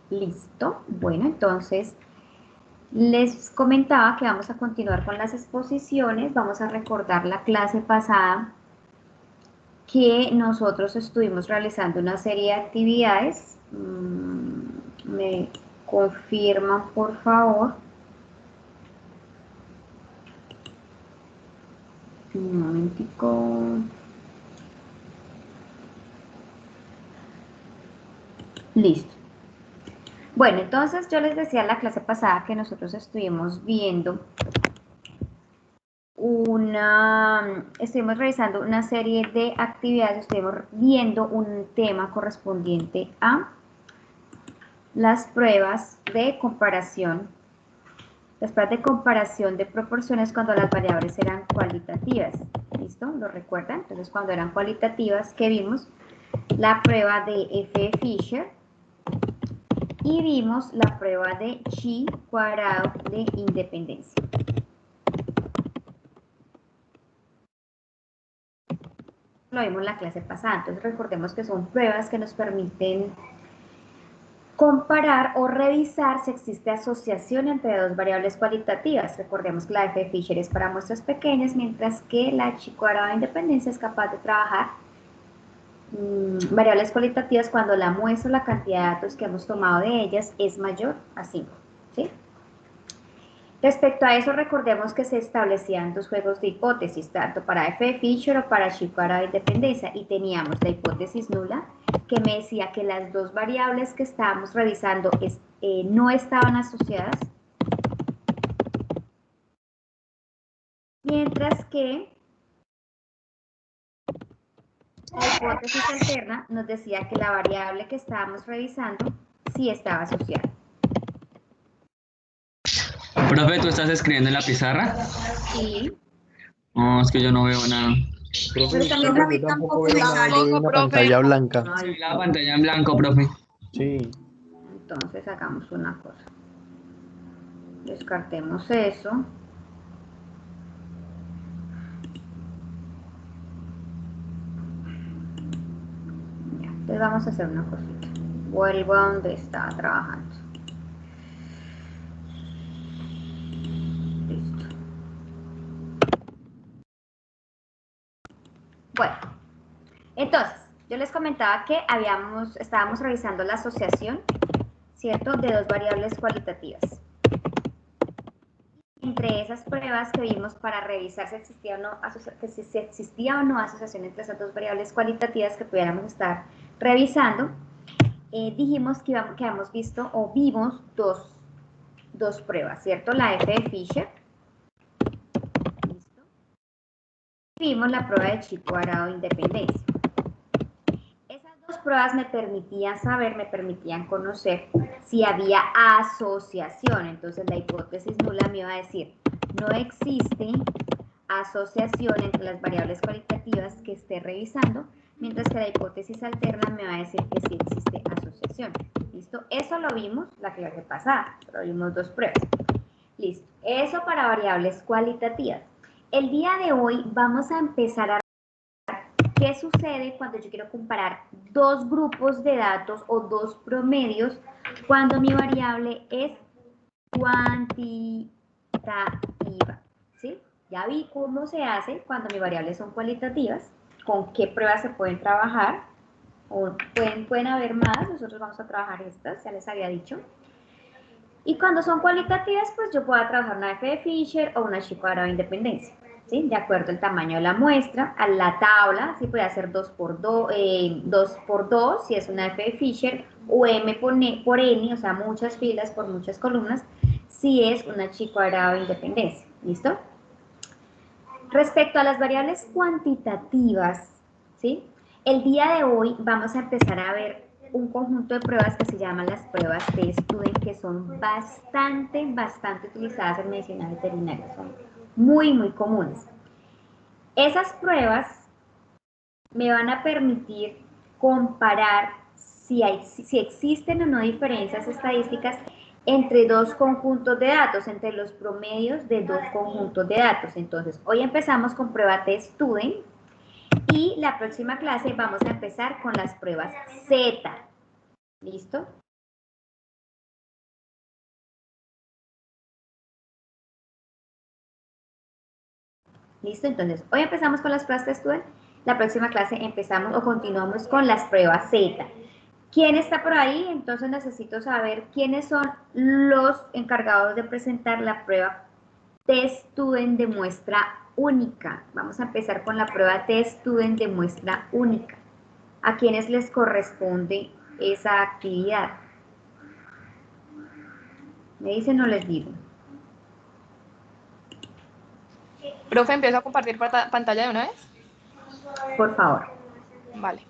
Listo. Bueno, entonces les comentaba que vamos a continuar con las exposiciones. Vamos a recordar la clase pasada que nosotros estuvimos realizando una serie de actividades. Me confirman, por favor. Un momentico. Listo. Bueno, entonces yo les decía en la clase pasada que nosotros estuvimos viendo estuvimos realizando una serie de actividades, estuvimos viendo un tema correspondiente a las pruebas de comparación, de proporciones cuando las variables eran cualitativas. ¿Listo? ¿Lo recuerdan? Entonces, cuando eran cualitativas, ¿qué vimos? La prueba de F de Fisher y vimos la prueba de chi cuadrado de independencia. Lo vimos en la clase pasada, entonces recordemos que son pruebas que nos permiten comparar o revisar si existe asociación entre dos variables cualitativas. Recordemos que la F de Fisher es para muestras pequeñas, mientras que la chi cuadrada de independencia es capaz de trabajar variables cualitativas cuando la muestra o la cantidad de datos que hemos tomado de ellas es mayor a 5. ¿Sí? Respecto a eso, recordemos que se establecían dos juegos de hipótesis, tanto para F de Fisher o para chi cuadrada de independencia, y teníamos la hipótesis nula, que me decía que las dos variables que estábamos revisando no estaban asociadas, mientras que la hipótesis alterna nos decía que la variable que estábamos revisando sí estaba asociada. Profe, ¿tú estás escribiendo en la pizarra? Sí. No, es que yo no veo nada. Profe, Pero también disculpe, yo tampoco veo nada, yo veo Tampoco, una profe. pantalla blanca. Sí, la pantalla en blanco, profe. Sí. entonces hagamos una cosa. Descartemos eso. Ya, entonces vamos a hacer una cosita. Vuelvo a donde estaba trabajando. Listo. Bueno, entonces, yo les comentaba que estábamos revisando la asociación, ¿cierto?, de dos variables cualitativas. Entre esas pruebas que vimos para revisar si existía o no asociación entre esas dos variables cualitativas que pudiéramos estar revisando, dijimos que habíamos visto o vimos dos pruebas, ¿cierto? La F de Fisher. ¿Listo? Vimos la prueba de chi cuadrado de independencia. Esas dos pruebas me permitían conocer si había asociación. Entonces la hipótesis nula me iba a decir, no existe asociación entre las variables cualitativas que esté revisando, mientras que la hipótesis alterna me va a decir que sí existe asociación. ¿Listo? Eso lo vimos la clase pasada, pero vimos dos pruebas. Listo. Eso para variables cualitativas. El día de hoy vamos a empezar a ¿qué sucede cuando yo quiero comparar dos grupos de datos o dos promedios cuando mi variable es cuantitativa? ¿Sí? Ya vi cómo se hace cuando mis variables son cualitativas, con qué pruebas se pueden trabajar, o pueden haber más, nosotros vamos a trabajar estas, ya les había dicho. Y cuando son cualitativas, pues yo puedo trabajar una F de Fisher o una chi cuadrada de independencia. ¿Sí? De acuerdo al tamaño de la muestra, a la tabla, ¿sí? Puede hacer 2 por 2, si es una F de Fisher, o M por N, o sea, muchas filas por muchas columnas, si es una chi cuadrada de independencia. ¿Listo? Respecto a las variables cuantitativas, ¿sí? El día de hoy vamos a empezar a ver un conjunto de pruebas que se llaman las pruebas de Student, que son bastante utilizadas en medicina veterinaria, son muy comunes. Esas pruebas me van a permitir comparar si existen o no diferencias estadísticas entre dos conjuntos de datos, entre los promedios de dos conjuntos de datos. Entonces, hoy empezamos con prueba de Student y la próxima clase vamos a empezar con las pruebas Z. ¿Listo? ¿Listo? Entonces, hoy empezamos con las pruebas TestStudent. La próxima clase empezamos o continuamos con las pruebas Z. ¿Quién está por ahí? Entonces necesito saber quiénes son los encargados de presentar la prueba TestStudent de muestra única. Vamos a empezar con la prueba TestStudent de muestra única. ¿A quiénes les corresponde esa actividad? ¿Me dicen o les digo? Profe, ¿empiezo a compartir pantalla de una vez? Por favor. Vale.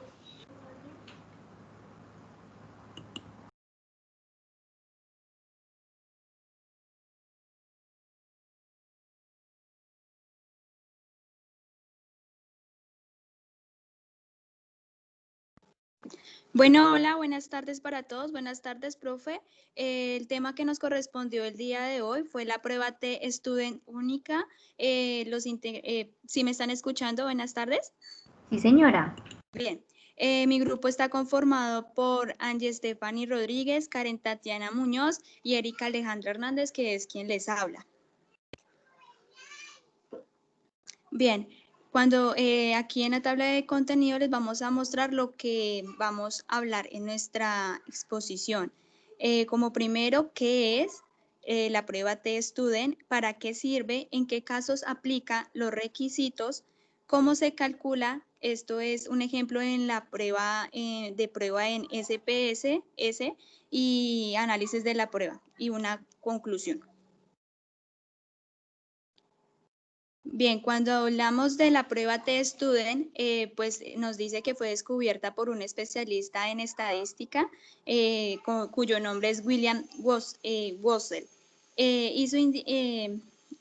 Bueno, hola, buenas tardes para todos. Buenas tardes, profe. El tema que nos correspondió el día de hoy fue la prueba TestStudent única. ¿Sí me están escuchando? Buenas tardes. Sí, señora. Bien. Mi grupo está conformado por Angie Stephanie Rodríguez, Karen Tatiana Muñoz y Erika Alejandra Hernández, que es quien les habla. Bien. Cuando aquí en la tabla de contenido les vamos a mostrar lo que vamos a hablar en nuestra exposición. Como primero, ¿qué es la prueba TestStudent? ¿Para qué sirve? ¿En qué casos aplica los requisitos? ¿Cómo se calcula? Esto es un ejemplo en la prueba de prueba en SPS y análisis de la prueba y una conclusión. Bien, cuando hablamos de la prueba TestStudent, pues nos dice que fue descubierta por un especialista en estadística, cuyo nombre es William Wossel.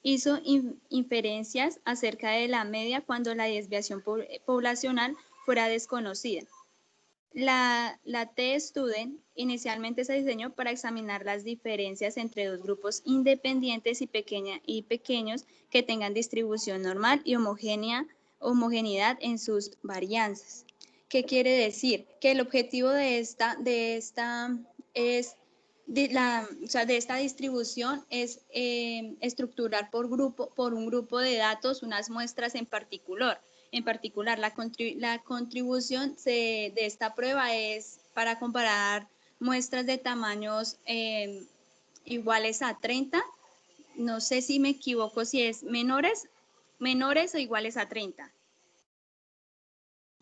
Hizo inferencias acerca de la media cuando la desviación poblacional fuera desconocida. La TestStudent inicialmente se diseñó para examinar las diferencias entre dos grupos independientes y pequeños que tengan distribución normal y homogeneidad en sus varianzas. ¿Qué quiere decir? Que el objetivo de esta distribución es estructurar por un grupo de datos unas muestras en particular. La contribución de esta prueba es para comparar muestras de tamaños iguales a 30. No sé si me equivoco, si es menores o iguales a 30.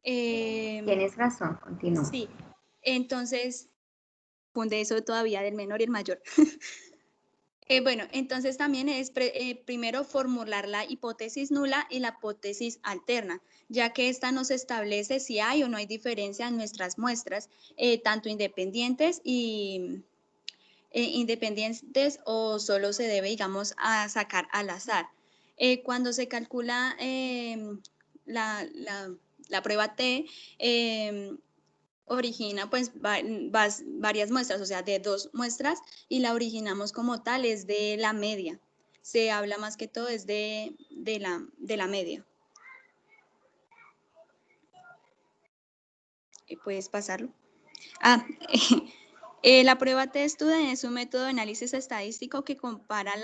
Tienes razón, continúa. Sí, entonces, funde eso todavía del menor y el mayor. Bueno, entonces también es primero formular la hipótesis nula y la hipótesis alterna, ya que esta nos establece si hay o no hay diferencia en nuestras muestras, tanto independientes o solo se debe, digamos, a sacar al azar. Cuando se calcula la prueba T, origina pues varias muestras, o sea, de 2 muestras, y la originamos como tal, es de la media. Se habla más que todo es de la media. ¿Puedes pasarlo? La prueba TestStudent es un método de análisis estadístico que compara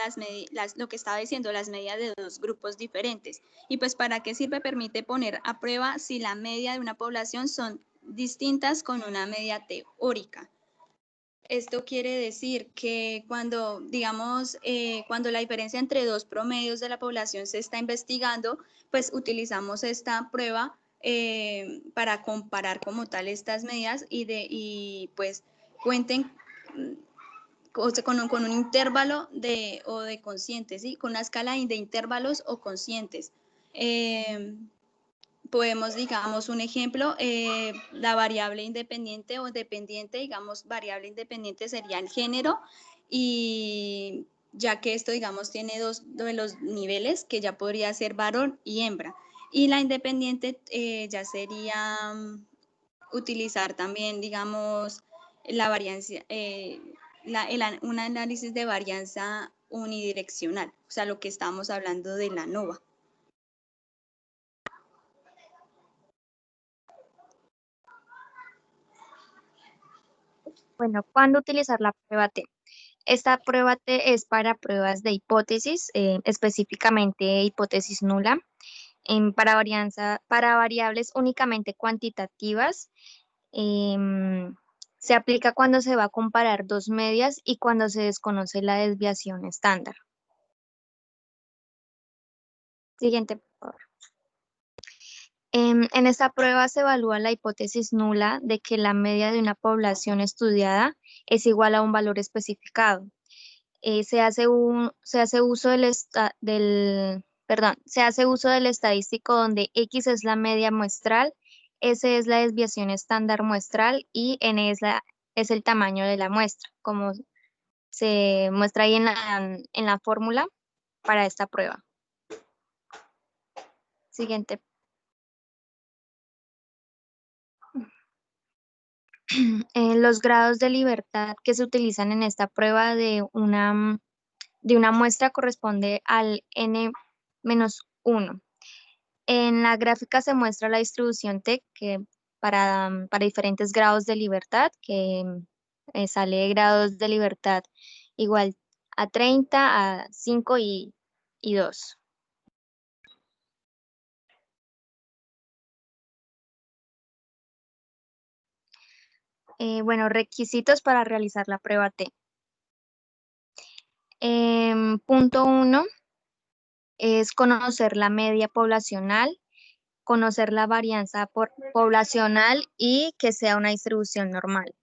lo que estaba diciendo, las medias de dos grupos diferentes. Y pues, ¿para qué sirve? Permite poner a prueba si la media de una población son distintas con una media teórica. Esto quiere decir que cuando, digamos, cuando la diferencia entre dos promedios de la población se está investigando, pues utilizamos esta prueba para comparar como tal estas medidas y pues cuenten con un intervalo de conscientes, ¿sí? Con una escala de intervalos o conscientes. Podemos, digamos, un ejemplo, la variable independiente o dependiente, digamos, variable independiente sería el género, y ya que esto, digamos, tiene dos de los niveles, que ya podría ser varón y hembra. Y la independiente ya sería utilizar también, digamos, la varianza, un análisis de varianza unidireccional, o sea, lo que estamos hablando de la ANOVA. Bueno, ¿cuándo utilizar la prueba T? Esta prueba T es para pruebas de hipótesis, específicamente hipótesis nula. para variables únicamente cuantitativas, se aplica cuando se va a comparar dos medias y cuando se desconoce la desviación estándar. Siguiente, por favor. En esta prueba se evalúa la hipótesis nula de que la media de una población estudiada es igual a un valor especificado. Se hace uso se hace uso del estadístico donde X es la media muestral, S es la desviación estándar muestral y N es el tamaño de la muestra, como se muestra ahí en la fórmula para esta prueba. Siguiente. Los grados de libertad que se utilizan en esta prueba de una muestra corresponde al n-1. En la gráfica se muestra la distribución T que para diferentes grados de libertad, que sale grados de libertad igual a 30, a 5 y 2. Bueno, requisitos para realizar la prueba T. Punto 1 es conocer la media poblacional, conocer la varianza poblacional y que sea una distribución normal.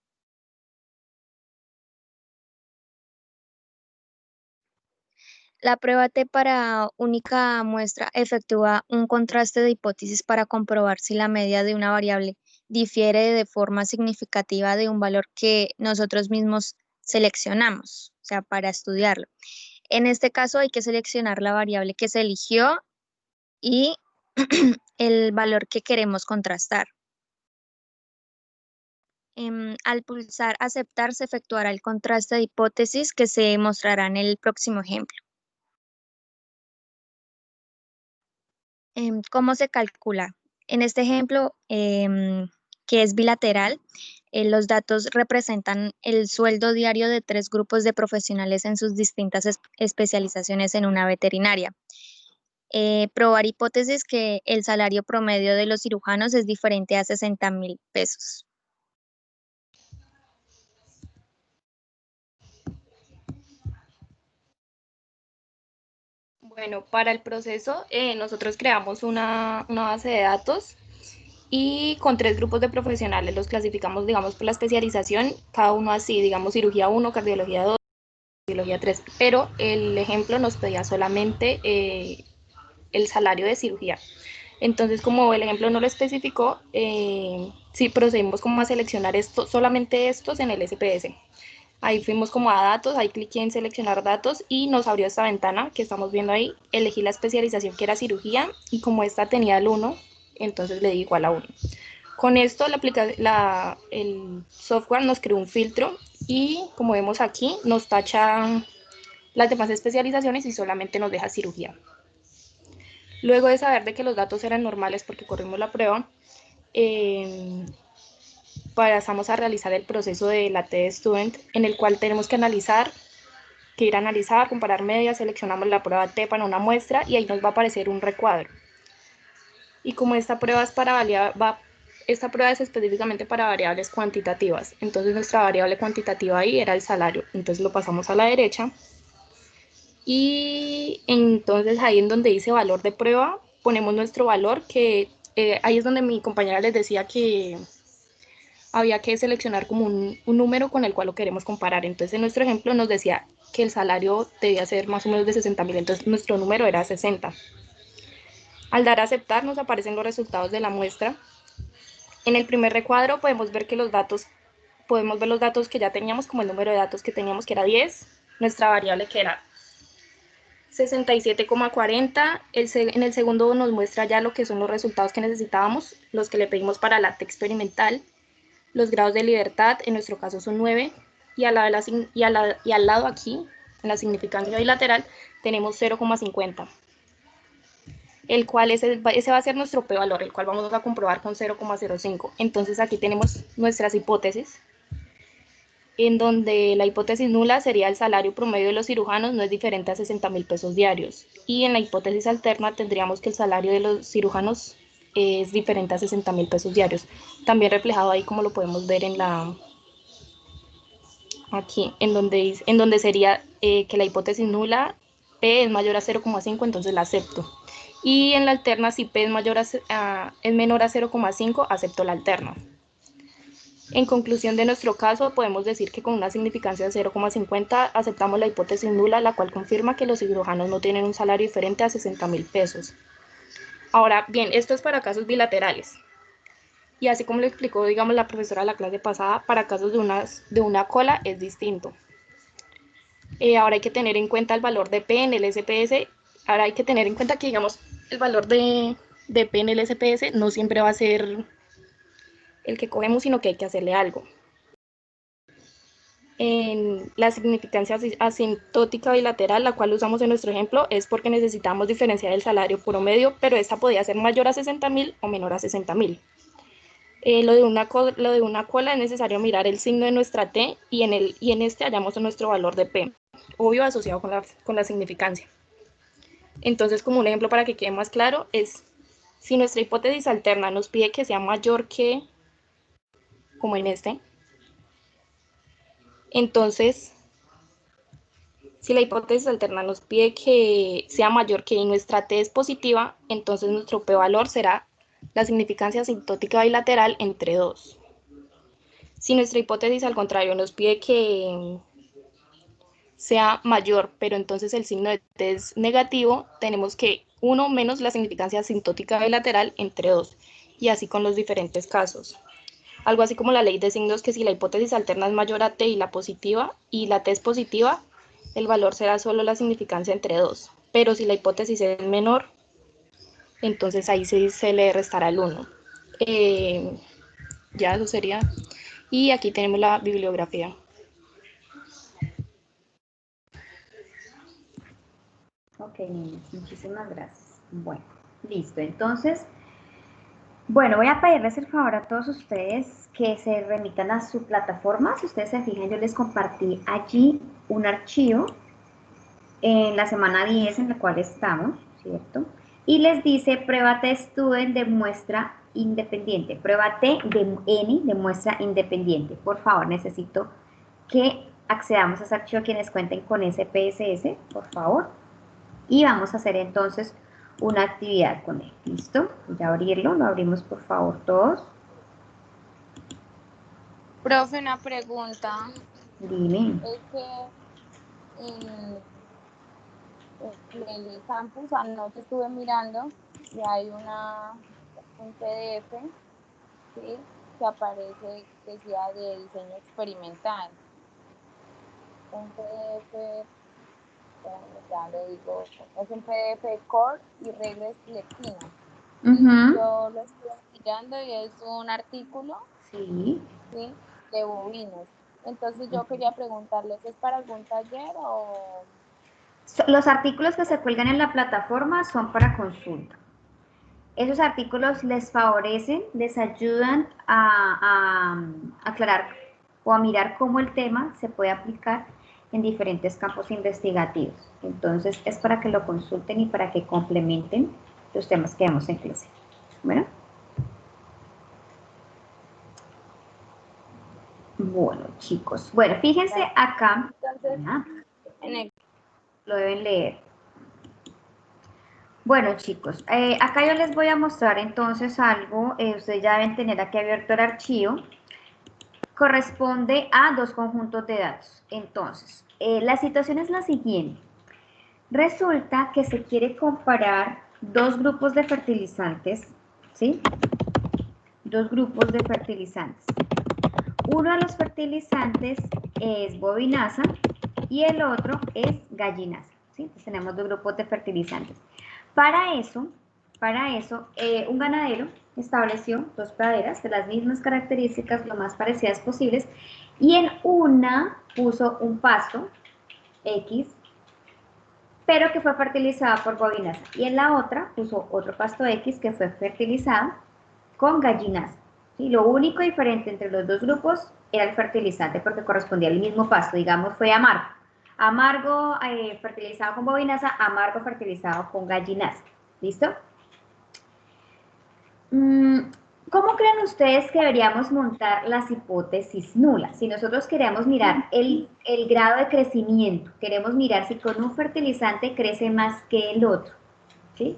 La prueba T para única muestra efectúa un contraste de hipótesis para comprobar si la media de una variable difiere de forma significativa de un valor que nosotros mismos seleccionamos, o sea, para estudiarlo. En este caso hay que seleccionar la variable que se eligió y el valor que queremos contrastar. Al pulsar aceptar se efectuará el contraste de hipótesis que se mostrará en el próximo ejemplo. ¿Cómo se calcula? En este ejemplo, que es bilateral, los datos representan el sueldo diario de 3 grupos de profesionales en sus distintas especializaciones en una veterinaria. Probar hipótesis que el salario promedio de los cirujanos es diferente a 60,000 pesos. Bueno, para el proceso nosotros creamos una base de datos y con 3 grupos de profesionales los clasificamos, digamos, por la especialización, cada uno así, digamos, cirugía 1, cardiología 2, cardiología 3, pero el ejemplo nos pedía solamente el salario de cirugía. Entonces, como el ejemplo no lo especificó, sí procedimos como a seleccionar solamente estos en el SPS. Ahí fuimos como a datos, ahí cliqué en seleccionar datos y nos abrió esta ventana que estamos viendo ahí. Elegí la especialización que era cirugía y como esta tenía el 1, entonces le di igual a 1. Con esto el software nos creó un filtro y como vemos aquí nos tacha las demás especializaciones y solamente nos deja cirugía. Luego de saber de que los datos eran normales porque corrimos la prueba, pasamos a realizar el proceso de la T-Student, en el cual tenemos que ir a analizar, comparar medias, seleccionamos la prueba T para una muestra y ahí nos va a aparecer un recuadro. Y como esta prueba es específicamente para variables cuantitativas, entonces nuestra variable cuantitativa ahí era el salario, entonces lo pasamos a la derecha. Y entonces ahí en donde dice valor de prueba, ponemos nuestro valor, que ahí es donde mi compañera les decía que había que seleccionar como un número con el cual lo queremos comparar. Entonces en nuestro ejemplo nos decía que el salario debía ser más o menos de 60,000, entonces nuestro número era 60. Al dar a aceptar nos aparecen los resultados de la muestra. En el primer recuadro podemos ver los datos que ya teníamos, como el número de datos que teníamos, que era 10, nuestra variable que era 67,40. En el segundo nos muestra ya lo que son los resultados que necesitábamos, los que le pedimos para la T experimental. Los grados de libertad, en nuestro caso son 9, y al lado aquí, en la significancia bilateral, tenemos 0,50, el cual ese va a ser nuestro p-valor, el cual vamos a comprobar con 0,05. Entonces aquí tenemos nuestras hipótesis. en donde la hipótesis nula sería el salario promedio de los cirujanos no es diferente a 60.000 pesos diarios. Y en la hipótesis alterna tendríamos que el salario de los cirujanos es diferente a 60.000 pesos diarios. También reflejado ahí como lo podemos ver en la, aquí, en donde sería que la hipótesis nula P es mayor a 0,5, entonces la acepto. Y en la alterna, si P es menor a 0,5, acepto la alterna. En conclusión de nuestro caso, podemos decir que con una significancia de 0,50 aceptamos la hipótesis nula, la cual confirma que los cirujanos no tienen un salario diferente a 60.000 pesos. Ahora bien, esto es para casos bilaterales. Y así como lo explicó, digamos, la profesora de la clase pasada, para casos de una cola es distinto. Ahora hay que tener en cuenta el valor de P en el SPS. Ahora hay que tener en cuenta que, digamos, el valor de P en el SPS no siempre va a ser el que cogemos, sino que hay que hacerle algo. En la significancia asintótica bilateral, la cual usamos en nuestro ejemplo, es porque necesitamos diferenciar el salario promedio, pero esta podía ser mayor a 60.000 o menor a 60.000. Lo de una cola es necesario mirar el signo de nuestra T y en este hallamos nuestro valor de P, obvio asociado con la significancia. Entonces, como un ejemplo para que quede más claro, es si nuestra hipótesis alterna nos pide que sea mayor que, como en este, entonces, si la hipótesis alterna nos pide que sea mayor que y nuestra T es positiva, entonces nuestro P-valor será la significancia asintótica bilateral entre 2. Si nuestra hipótesis al contrario nos pide que sea mayor, pero entonces el signo de T es negativo, tenemos que 1 menos la significancia asintótica bilateral entre 2, y así con los diferentes casos. Algo así como la ley de signos, que si la hipótesis alterna es mayor a T y la T es positiva, el valor será solo la significancia entre 2. Pero si la hipótesis es menor, entonces ahí se le restará el 1. Ya eso sería. Y aquí tenemos la bibliografía. Ok, niños, muchísimas gracias. Bueno, listo. Entonces, bueno, voy a pedirles el favor a todos ustedes que se remitan a su plataforma. Si ustedes se fijan, yo les compartí allí un archivo en la semana 10 en la cual estamos, ¿cierto? Y les dice prueba T student de muestra independiente, prueba T de N de muestra independiente. Por favor, necesito que accedamos a ese archivo quienes cuenten con SPSS, por favor. Y vamos a hacer entonces una actividad con él. ¿Listo? Voy a abrirlo, lo abrimos por favor todos. Profe, una pregunta. Dime. Es que en el campus anoche estuve mirando y hay un PDF, ¿sí?, que aparece, decía de diseño experimental. Un PDF, ya lo digo, es un PDF Core y Regress Leptina. Yo lo estuve mirando y es un artículo, Sí. ¿sí?, de bovinos. Entonces yo quería preguntarles, ¿es para algún taller o...? Los artículos que se cuelgan en la plataforma son para consulta. Esos artículos les favorecen, les ayudan a aclarar o a mirar cómo el tema se puede aplicar en diferentes campos investigativos. Entonces, es para que lo consulten y para que complementen los temas que vemos en clase. Bueno. Bueno, chicos. Bueno, fíjense acá. Entonces, lo deben leer. Bueno, chicos, acá yo les voy a mostrar entonces algo. Ustedes ya deben tener aquí abierto el archivo. Corresponde a dos conjuntos de datos. Entonces, la situación es la siguiente. Resulta que se quiere comparar dos grupos de fertilizantes, ¿sí? Dos grupos de fertilizantes. Uno de los fertilizantes es bobinasa y el otro es gallinasa, ¿sí? Entonces tenemos dos grupos de fertilizantes. Para eso, un ganadero estableció dos praderas de las mismas características, lo más parecidas posibles, y en una puso un pasto X, pero que fue fertilizada por bobinasa, y en la otra puso otro pasto X que fue fertilizado con gallinasa. ¿sí? Lo único diferente entre los dos grupos era el fertilizante porque correspondía al mismo pasto, digamos fue amargo. Amargo fertilizado con bobinaza, amargo fertilizado con gallinaza. ¿Listo? ¿Cómo creen ustedes que deberíamos montar las hipótesis nulas? Si nosotros queremos mirar el grado de crecimiento, queremos mirar si con un fertilizante crece más que el otro, ¿sí?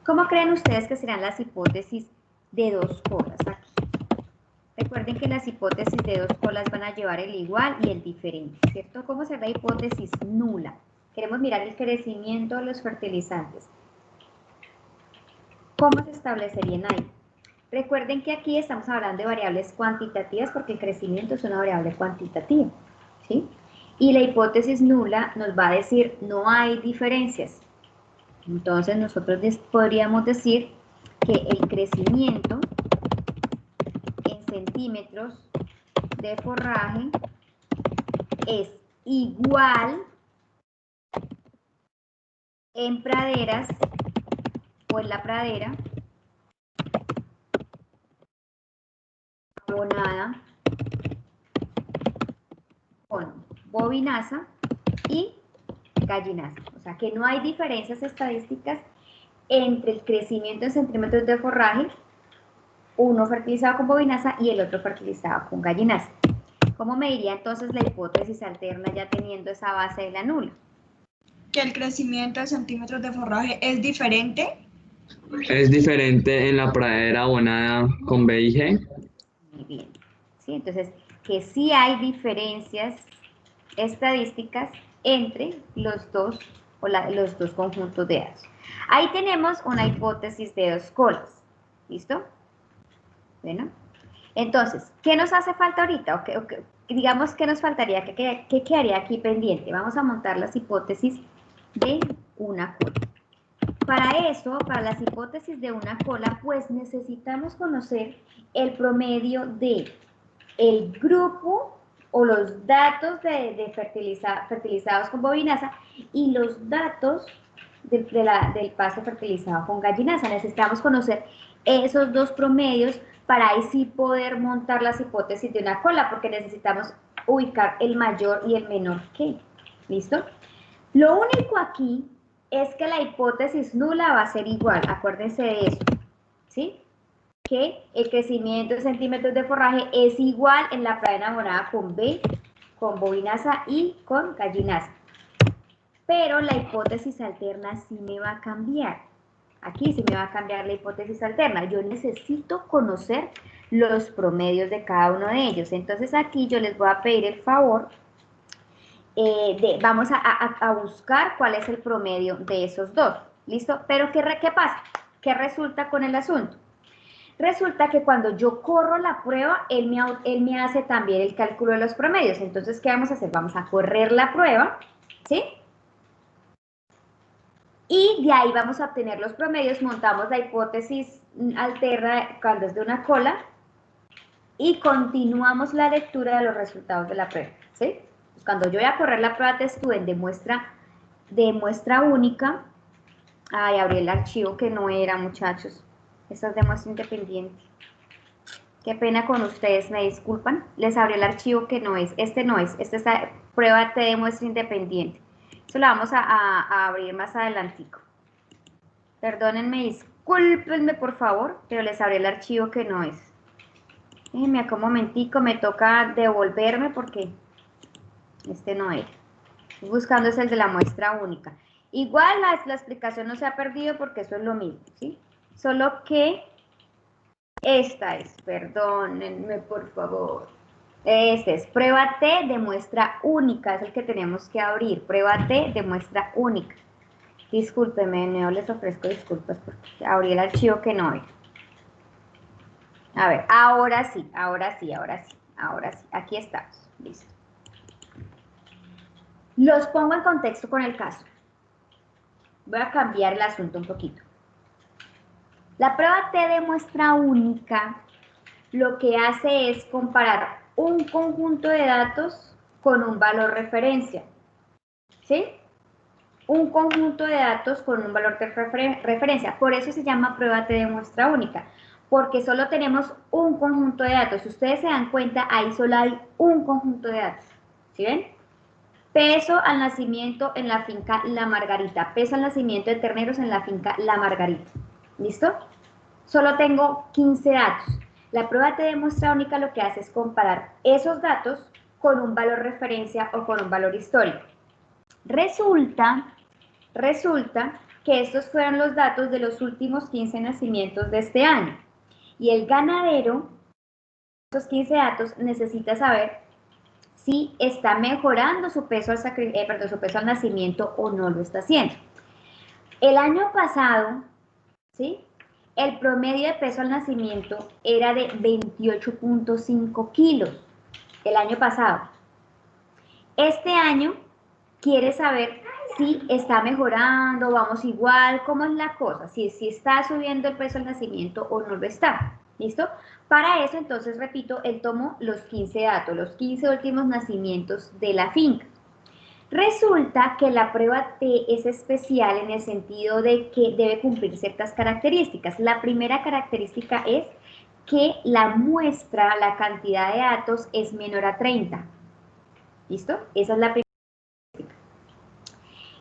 ¿Cómo creen ustedes que serán las hipótesis de dos colas aquí? Recuerden que las hipótesis de dos colas van a llevar el igual y el diferente, ¿cierto? ¿Cómo será la hipótesis nula? Queremos mirar el crecimiento de los fertilizantes. ¿Cómo se establecerían ahí? Recuerden que aquí estamos hablando de variables cuantitativas porque el crecimiento es una variable cuantitativa, ¿sí? Y la hipótesis nula nos va a decir no hay diferencias. Entonces nosotros podríamos decir que el crecimiento en centímetros de forraje es igual en praderas o en la pradera abonada con bovinaza y gallinaza. O sea que no hay diferencias estadísticas entre el crecimiento en centímetros de forraje, uno fertilizado con bovinaza y el otro fertilizado con gallinaza. ¿Cómo me diría entonces la hipótesis alterna ya teniendo esa base de la nula? Que el crecimiento de centímetros de forraje es diferente. Es diferente en la pradera abonada con B y G. Muy bien. ¿Sí? Entonces, que sí hay diferencias estadísticas entre los dos conjuntos de datos. Ahí tenemos una hipótesis de dos colas. ¿Listo? Bueno. Entonces, ¿qué nos hace falta ahorita? Digamos, ¿qué nos faltaría? ¿Qué quedaría aquí pendiente? Vamos a montar las hipótesis de una cola. Para eso, para las hipótesis de una cola, pues necesitamos conocer el promedio de el grupo o los datos de fertilizados con bovinaza y los datos del pasto fertilizado con gallinaza. Necesitamos conocer esos dos promedios para ahí sí poder montar las hipótesis de una cola, porque necesitamos ubicar el mayor y el menor que. ¿Listo? Lo único aquí es que la hipótesis nula va a ser igual, acuérdense de eso, ¿sí? Que el crecimiento de centímetros de forraje es igual en la pradera abonada con B, con bovinaza y con gallinaza. Pero la hipótesis alterna sí me va a cambiar. Aquí sí me va a cambiar la hipótesis alterna. Yo necesito conocer los promedios de cada uno de ellos. Entonces aquí yo les voy a pedir el favor vamos a buscar cuál es el promedio de esos dos. ¿Listo? Pero ¿qué pasa? ¿Qué resulta con el asunto? Resulta que cuando yo corro la prueba, él me hace también el cálculo de los promedios. Entonces, ¿qué vamos a hacer? Vamos a correr la prueba, ¿sí? Y de ahí vamos a obtener los promedios, montamos la hipótesis alterna cuando es de una cola y continuamos la lectura de los resultados de la prueba, ¿sí? Pues cuando yo voy a correr la prueba TestStudent de muestra única, ay, abrí el archivo que no era, muchachos, esta es de muestra independiente. Qué pena con ustedes, me disculpan, les abrí el archivo que no es, esta es la prueba T de muestra independiente. Eso lo vamos a abrir más adelantico. Perdónenme, discúlpenme por favor, pero les abrí el archivo que no es. Déjenme acá un momentico, me toca devolverme porque este no es. Estoy buscando es el de la muestra única. Igual la explicación no se ha perdido porque eso es lo mismo, ¿sí? Solo que esta es, perdónenme por favor. Este es prueba T de muestra única, es el que tenemos que abrir. Prueba T de muestra única. Discúlpenme, no les ofrezco disculpas porque abrí el archivo que no es. A ver, ahora sí. Aquí estamos. Listo. Los pongo en contexto con el caso. Voy a cambiar el asunto un poquito. La prueba T de muestra única lo que hace es comparar un conjunto de datos con un valor referencia. ¿Sí? Un conjunto de datos con un valor de referencia. Por eso se llama prueba T de muestra única. porque solo tenemos un conjunto de datos. Si ustedes se dan cuenta, ahí solo hay un conjunto de datos. ¿Sí ven? Peso al nacimiento en la finca La Margarita. Peso al nacimiento de terneros en la finca La Margarita. ¿Listo? Solo tengo 15 datos. La prueba de muestra única lo que hace es comparar esos datos con un valor referencia o con un valor histórico. Resulta que estos fueron los datos de los últimos 15 nacimientos de este año. Y el ganadero, esos 15 datos, necesita saber si está mejorando su peso al nacimiento o no lo está haciendo. El año pasado, ¿sí?, el promedio de peso al nacimiento era de 28.5 kilos, el año pasado. Este año quiere saber si está mejorando, vamos igual, cómo es la cosa, si está subiendo el peso al nacimiento o no lo está. ¿Listo? Para eso, entonces, repito, él tomó los 15 datos, los 15 últimos nacimientos de la finca. Resulta que la prueba T es especial en el sentido de que debe cumplir ciertas características. La primera característica es que la muestra, la cantidad de datos es menor a 30. ¿Listo? Esa es la primera característica.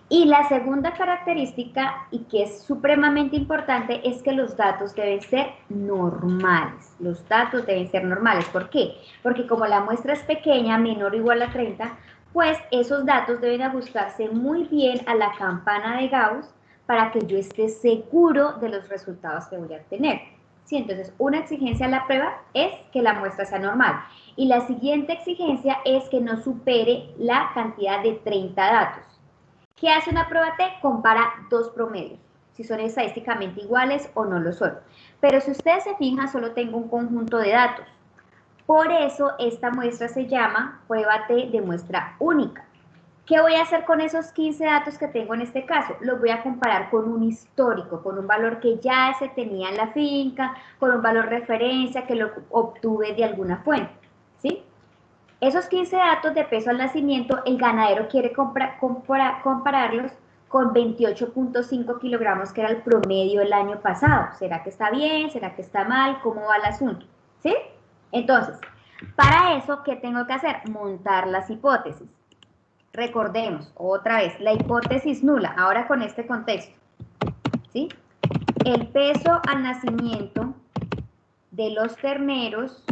Y la segunda característica, y que es supremamente importante, es que los datos deben ser normales. Los datos deben ser normales. ¿Por qué? Porque como la muestra es pequeña, menor o igual a 30, pues esos datos deben ajustarse muy bien a la campana de Gauss para que yo esté seguro de los resultados que voy a obtener. ¿Sí? Entonces, una exigencia a la prueba es que la muestra sea normal. Y la siguiente exigencia es que no supere la cantidad de 30 datos. ¿Qué hace una prueba T? Compara dos promedios, si son estadísticamente iguales o no lo son. Pero si ustedes se fijan, solo tengo un conjunto de datos. Por eso esta muestra se llama prueba T de muestra única. ¿Qué voy a hacer con esos 15 datos que tengo en este caso? Los voy a comparar con un histórico, con un valor que ya se tenía en la finca, con un valor referencia que lo obtuve de alguna fuente, ¿sí? Esos 15 datos de peso al nacimiento, el ganadero quiere compararlos con 28.5 kilogramos, que era el promedio del año pasado. ¿Será que está bien? ¿Será que está mal? ¿Cómo va el asunto? ¿Sí? Entonces, para eso, ¿qué tengo que hacer? Montar las hipótesis. Recordemos, otra vez, la hipótesis nula, ahora con este contexto, ¿sí? El peso al nacimiento de los terneros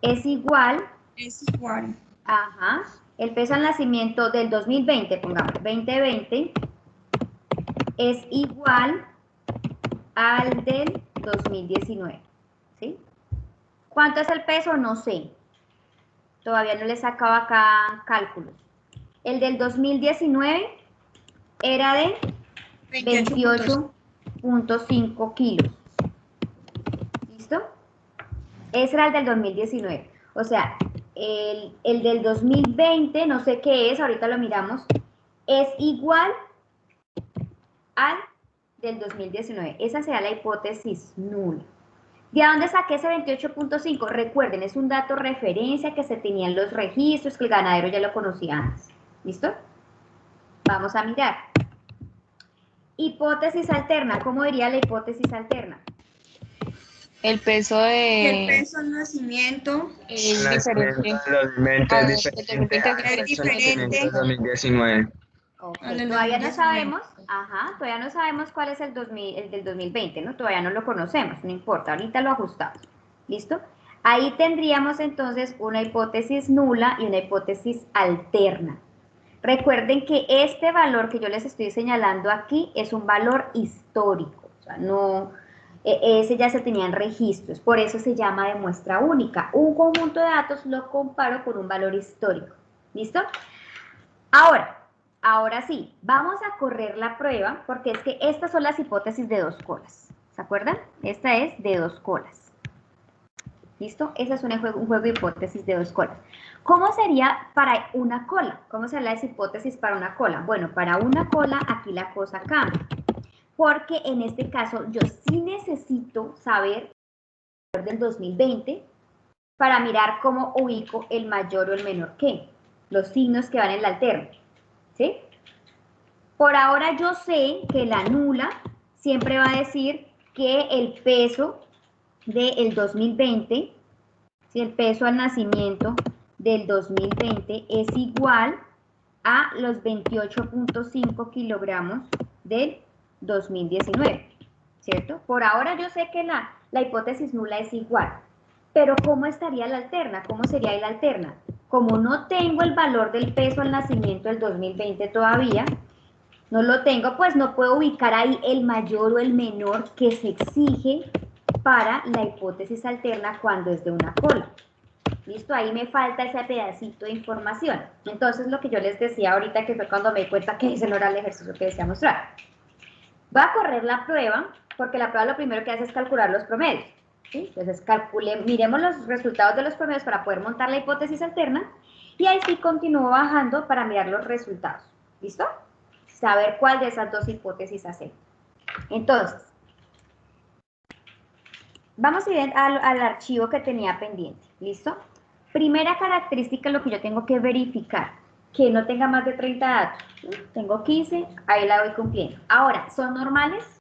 es igual. Ajá. El peso al nacimiento del 2020, pongamos, 2020, es igual al del 2019, ¿sí? ¿Cuánto es el peso? No sé. Todavía no le sacaba acá cálculos. El del 2019 era de 28.5 kilos. ¿Listo? Ese era el del 2019. O sea, el del 2020, no sé qué es, ahorita lo miramos, es igual al del 2019. Esa será la hipótesis nula. ¿De dónde saqué ese 28.5? Recuerden, es un dato referencia que se tenía en los registros, que el ganadero ya lo conocía antes. ¿Listo? Vamos a mirar. Hipótesis alterna. ¿Cómo diría la hipótesis alterna? El peso de... El peso al nacimiento es diferente. Es diferente. 2019. Okay. Todavía no sabemos, todavía no sabemos cuál es el del 2020, ¿no? Todavía no lo conocemos, no importa, ahorita lo ajustamos. ¿Listo? Ahí tendríamos entonces una hipótesis nula y una hipótesis alterna. Recuerden que este valor que yo les estoy señalando aquí es un valor histórico, o sea, no, ese ya se tenía en registros, por eso se llama de muestra única. Un conjunto de datos lo comparo con un valor histórico. ¿Listo? Ahora sí, vamos a correr la prueba, porque es que estas son las hipótesis de dos colas. ¿Se acuerdan? Esta es de dos colas. ¿Listo? Ese es un juego de hipótesis de dos colas. ¿Cómo sería para una cola? ¿Cómo sería la hipótesis para una cola? Bueno, para una cola aquí la cosa cambia. Porque en este caso yo sí necesito saber el valor del 2020 para mirar cómo ubico el mayor o el menor que. Los signos que van en la alterna. ¿Sí? Por ahora yo sé que la nula siempre va a decir que el peso del 2020, si el peso al nacimiento del 2020 es igual a los 28.5 kilogramos del 2019, ¿cierto? Por ahora yo sé que la hipótesis nula es igual, pero ¿cómo estaría la alterna? ¿Cómo sería la alterna? Como no tengo el valor del peso al nacimiento del 2020 todavía, no lo tengo, pues no puedo ubicar ahí el mayor o el menor que se exige para la hipótesis alterna cuando es de una cola. ¿Listo? Ahí me falta ese pedacito de información. Entonces, lo que yo les decía ahorita, que fue cuando me di cuenta que ese no era el ejercicio que decía mostrar. Va a correr la prueba, porque la prueba lo primero que hace es calcular los promedios. ¿Sí? Entonces, miremos los resultados de los promedios para poder montar la hipótesis alterna, y ahí sí continúo bajando para mirar los resultados. ¿Listo? Saber cuál de esas dos hipótesis hacer. Entonces, vamos a ir al archivo que tenía pendiente. ¿Listo? Primera característica, lo que yo tengo que verificar, que no tenga más de 30 datos. Tengo 15, ahí la voy cumpliendo. Ahora, ¿son normales?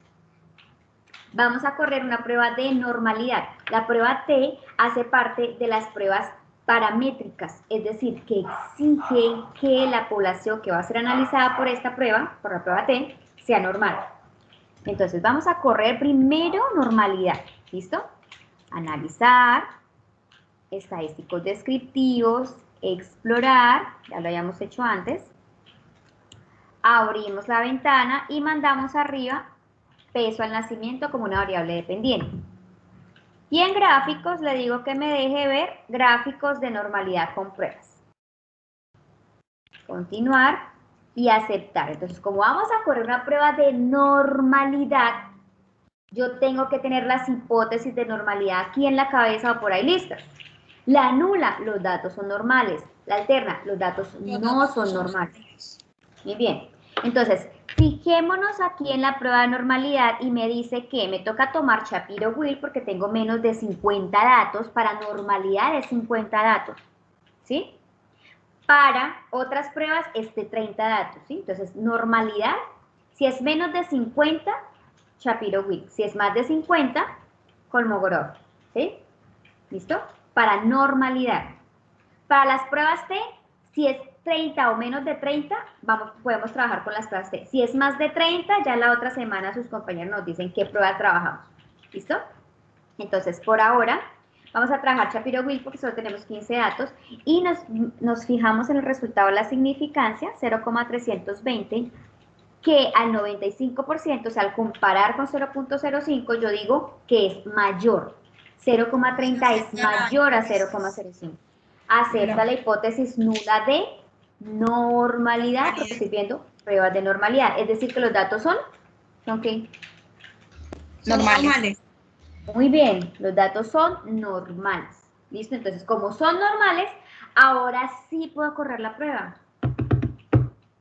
Vamos a correr una prueba de normalidad. La prueba T hace parte de las pruebas paramétricas, es decir, que exige que la población que va a ser analizada por esta prueba, por la prueba T, sea normal. Entonces, vamos a correr primero normalidad. ¿Listo? Analizar, estadísticos descriptivos, explorar, ya lo habíamos hecho antes. Abrimos la ventana y mandamos arriba peso al nacimiento como una variable dependiente. Y en gráficos le digo que me deje ver gráficos de normalidad con pruebas. Continuar y aceptar. Entonces, como vamos a correr una prueba de normalidad, yo tengo que tener las hipótesis de normalidad aquí en la cabeza o por ahí listas. La nula, los datos son normales. La alterna, los datos no son normales. Muy bien. Entonces, fijémonos aquí en la prueba de normalidad y me dice que me toca tomar Shapiro-Wilk porque tengo menos de 50 datos. Para normalidad es 50 datos. ¿Sí? Para otras pruebas es de 30 datos. ¿Sí? Entonces, normalidad, si es menos de 50, Shapiro-Wilk. Si es más de 50, Kolmogorov. ¿Sí? ¿Listo? Para normalidad. Para las pruebas T, si es 30 o menos de 30, podemos trabajar con las pruebas T. Si es más de 30, ya la otra semana sus compañeros nos dicen qué prueba trabajamos. ¿Listo? Entonces, por ahora, vamos a trabajar Shapiro-Wilk porque solo tenemos 15 datos y nos fijamos en el resultado de la significancia, 0,320, que al 95%, o sea, al comparar con 0.05, yo digo que es mayor. 0,30 es mayor a 0,05. Acepta la hipótesis nula de normalidad, porque estoy viendo pruebas de normalidad. Es decir, que los datos ¿son qué? Normales. Muy bien, los datos son normales. ¿Listo? Entonces, como son normales, ahora sí puedo correr la prueba.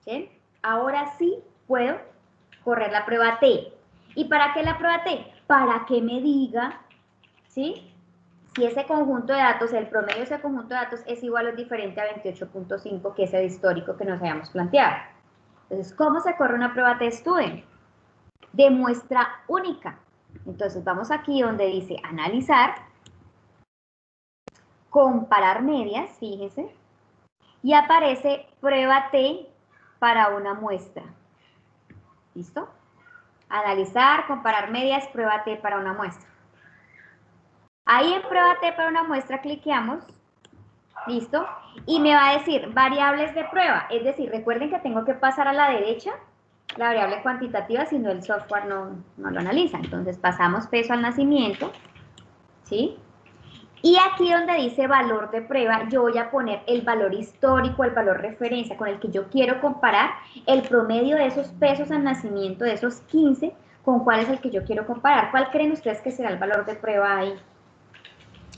¿Sí? Ahora sí puedo correr la prueba T. ¿Y para qué la prueba T? Para que me diga, ¿sí?, si ese conjunto de datos, el promedio de ese conjunto de datos es igual o diferente a 28.5, que es el histórico que nos habíamos planteado. Entonces, ¿cómo se corre una prueba T-Student? De muestra única. Entonces, vamos aquí donde dice analizar, comparar medias, fíjense, y aparece prueba T para una muestra. ¿Listo? Analizar, comparar medias, prueba T para una muestra. Ahí en prueba T para una muestra cliqueamos, listo, y me va a decir variables de prueba, es decir, recuerden que tengo que pasar a la derecha la variable cuantitativa, si no el software no lo analiza. Entonces pasamos peso al nacimiento, ¿sí? Y aquí donde dice valor de prueba, yo voy a poner el valor histórico, el valor referencia con el que yo quiero comparar el promedio de esos pesos al nacimiento, de esos 15, con cuál es el que yo quiero comparar. ¿Cuál creen ustedes que será el valor de prueba ahí?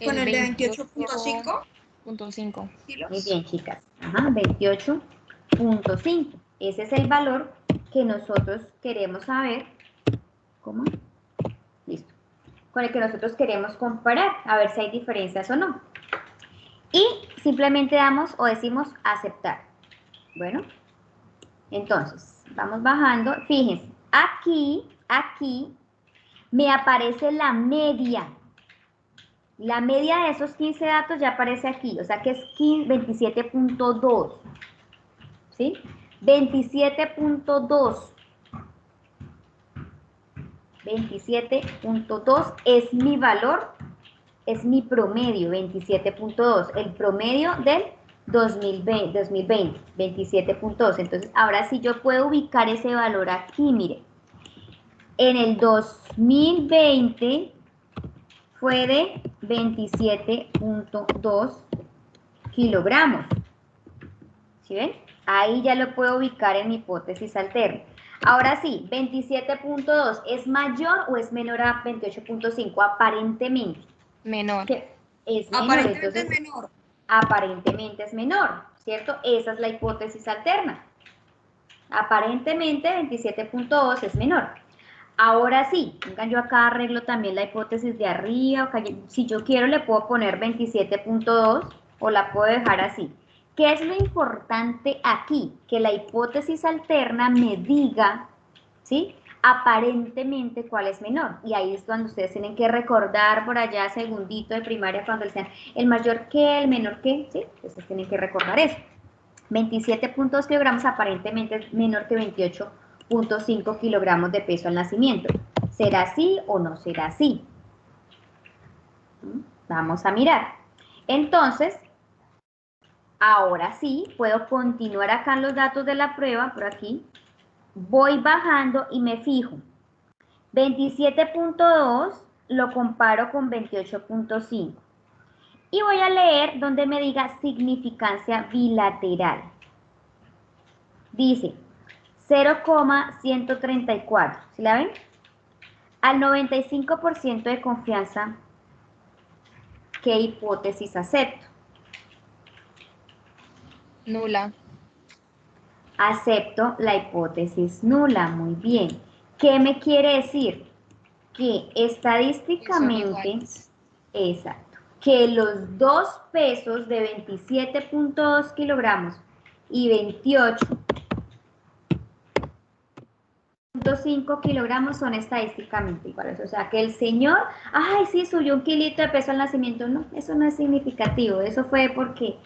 Con el de 28.5. 28.5. Muy bien, chicas. Ajá, 28.5. Ese es el valor que nosotros queremos saber. ¿Cómo? Listo. Con el que nosotros queremos comparar, a ver si hay diferencias o no. Y simplemente damos o decimos aceptar. Bueno, entonces, vamos bajando. Fíjense, aquí me aparece la media. La media de esos 15 datos ya aparece aquí, o sea que es 27.2, ¿sí? 27.2. 27.2 es mi valor, es mi promedio, 27.2, el promedio del 2020, 27.2. Entonces, ahora sí yo puedo ubicar ese valor aquí, mire. En el 2020 fue de 27.2 kilogramos. ¿Sí ven? Ahí ya lo puedo ubicar en mi hipótesis alterna. Ahora sí, 27.2, ¿es mayor o es menor a 28.5? Aparentemente. Menor. ¿Qué? Es menor, Aparentemente entonces, es menor. aparentemente es menor, ¿cierto? Esa es la hipótesis alterna. Aparentemente 27.2 es menor. Ahora sí, vengan, yo acá arreglo también la hipótesis de arriba. Acá, si yo quiero le puedo poner 27.2 o la puedo dejar así. ¿Qué es lo importante aquí? Que la hipótesis alterna me diga, ¿sí? Aparentemente cuál es menor. Y ahí es cuando ustedes tienen que recordar por allá, segundito de primaria, cuando decían el mayor que, el menor que, ¿sí? Ustedes tienen que recordar eso. 27.2 kilogramos aparentemente es menor que 28.5 kilogramos de peso al nacimiento. ¿Será así o no será así? Vamos a mirar. Entonces, ahora sí, puedo continuar acá en los datos de la prueba, por aquí. Voy bajando y me fijo. 27.2 lo comparo con 28.5. Y voy a leer donde me diga significancia bilateral. Dice 0,134. ¿Sí la ven? Al 95% de confianza, ¿qué hipótesis acepto? Nula. Acepto la hipótesis nula. Muy bien. ¿Qué me quiere decir? Que estadísticamente, exacto, que los dos pesos de 27.2 kilogramos y 28.5 kilogramos son estadísticamente iguales. O sea, que el señor, ay, sí, subió un kilito de peso al nacimiento. No, eso no es significativo. Eso fue porque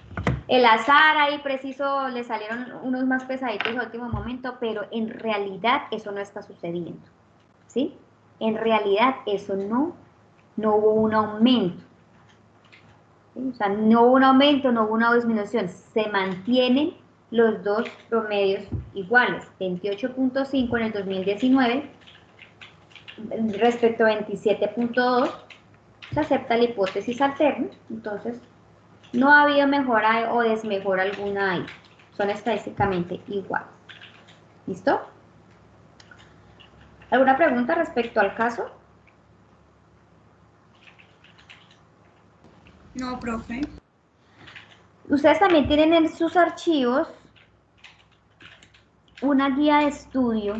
el azar ahí preciso le salieron unos más pesaditos al último momento, pero en realidad eso no está sucediendo. ¿Sí? En realidad eso no hubo un aumento. ¿Sí? O sea, no hubo un aumento, no hubo una disminución. Se mantienen los dos promedios iguales. 28.5 en el 2019 respecto a 27.2 se acepta la hipótesis alterna. Entonces, no ha habido mejora o desmejora alguna ahí. Son estadísticamente iguales. ¿Listo? ¿Alguna pregunta respecto al caso? No, profe. Ustedes también tienen en sus archivos una guía de estudio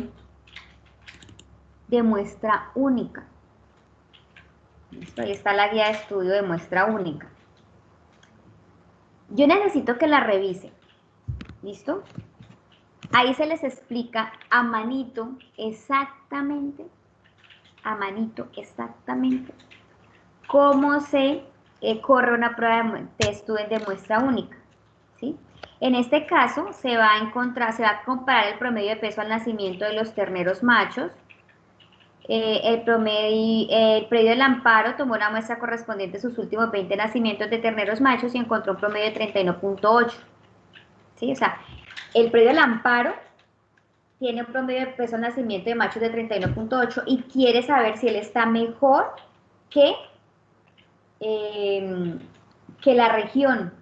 de muestra única. ¿Listo? Ahí está la guía de estudio de muestra única. Yo necesito que la revisen. ¿Listo? Ahí se les explica a manito exactamente, cómo se corre una prueba de estudio de muestra única. ¿Sí? En este caso se va a comparar el promedio de peso al nacimiento de los terneros machos. El predio del amparo tomó una muestra correspondiente a sus últimos 20 nacimientos de terneros machos y encontró un promedio de 31.8. ¿Sí? O sea, el predio del amparo tiene un promedio de peso al nacimiento de machos de 31.8 y quiere saber si él está mejor que la región.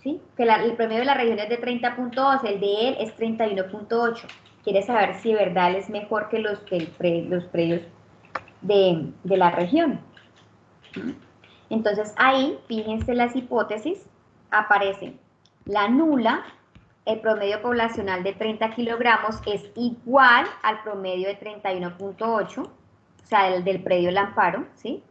¿Sí? Que el promedio de la región es de 30.2, el de él es 31.8. Quiere saber si de verdad él es mejor que los predios de la región. Entonces ahí, fíjense las hipótesis, aparecen la nula, el promedio poblacional de 30 kilogramos es igual al promedio de 31.8, o sea, el del predio del amparo, ¿sí?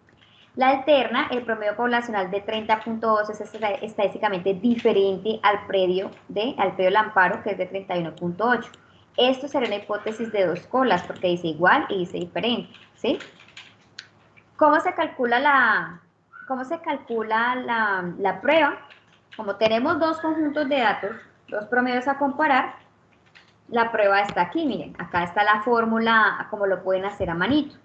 La alterna, el promedio poblacional de 30.2 es estadísticamente diferente al predio del amparo, que es de 31.8. Esto sería una hipótesis de dos colas, porque dice igual y dice diferente, ¿sí? ¿Cómo se calcula cómo se calcula la prueba? Como tenemos dos conjuntos de datos, dos promedios a comparar, la prueba está aquí, miren, acá está la fórmula, como lo pueden hacer a manito.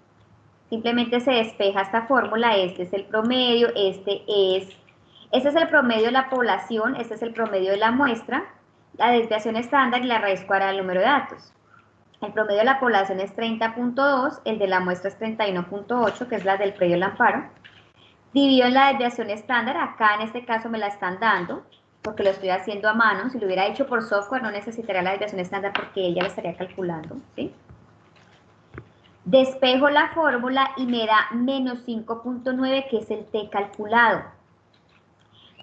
Simplemente se despeja esta fórmula, este es el promedio, este es el promedio de la población, este es el promedio de la muestra, la desviación estándar y la raíz cuadrada del número de datos. El promedio de la población es 30.2, el de la muestra es 31.8, que es la del predio del amparo. Divido en la desviación estándar, acá en este caso me la están dando, porque lo estoy haciendo a mano. Si lo hubiera hecho por software no necesitaría la desviación estándar porque ella la estaría calculando, ¿sí? Despejo la fórmula y me da menos 5.9, que es el t calculado.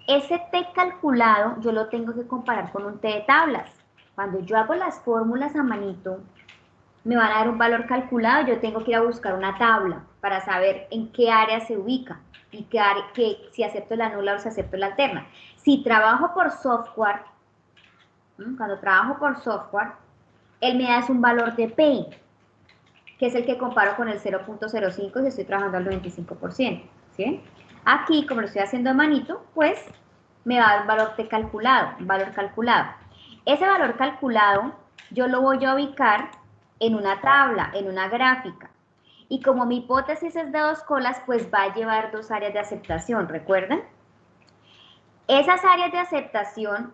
Ese t calculado yo lo tengo que comparar con un t de tablas. Cuando yo hago las fórmulas a manito, me van a dar un valor calculado, yo tengo que ir a buscar una tabla para saber en qué área se ubica y si acepto la nula o si acepto la alterna. Si trabajo por software, cuando trabajo por software, él me da un valor de P, que es el que comparo con el 0.05 si estoy trabajando al 95%, ¿sí? Aquí, como lo estoy haciendo a manito, pues me va a dar un valor T calculado, un valor calculado. Ese valor calculado yo lo voy a ubicar en una tabla, en una gráfica. Y como mi hipótesis es de dos colas, pues va a llevar dos áreas de aceptación, ¿recuerdan? Esas áreas de aceptación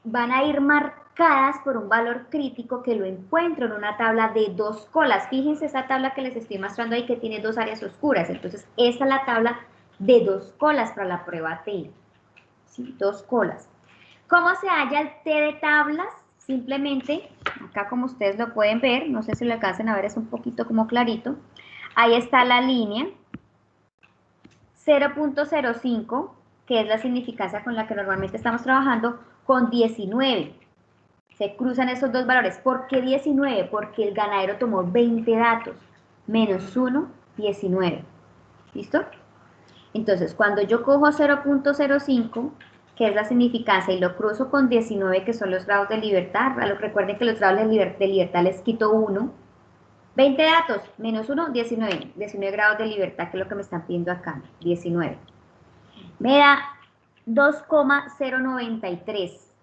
van a ir marcadas por un valor crítico que lo encuentro en una tabla de dos colas. Fíjense esa tabla que les estoy mostrando ahí que tiene dos áreas oscuras. Entonces, esta es la tabla de dos colas para la prueba T. ¿Sí? Dos colas. ¿Cómo se halla el T de tablas? Simplemente, acá como ustedes lo pueden ver, no sé si lo alcancen a ver, es un poquito como clarito. Ahí está la línea 0.05, que es la significancia con la que normalmente estamos trabajando, con 19. Se cruzan esos dos valores. ¿Por qué 19? Porque el ganadero tomó 20 datos. Menos 1, 19. ¿Listo? Entonces, cuando yo cojo 0.05, que es la significancia, y lo cruzo con 19, que son los grados de libertad, recuerden que los grados de libertad les quito 1. 20 datos, menos 1, 19. 19 grados de libertad, que es lo que me están pidiendo acá. 19. Me da 2,093.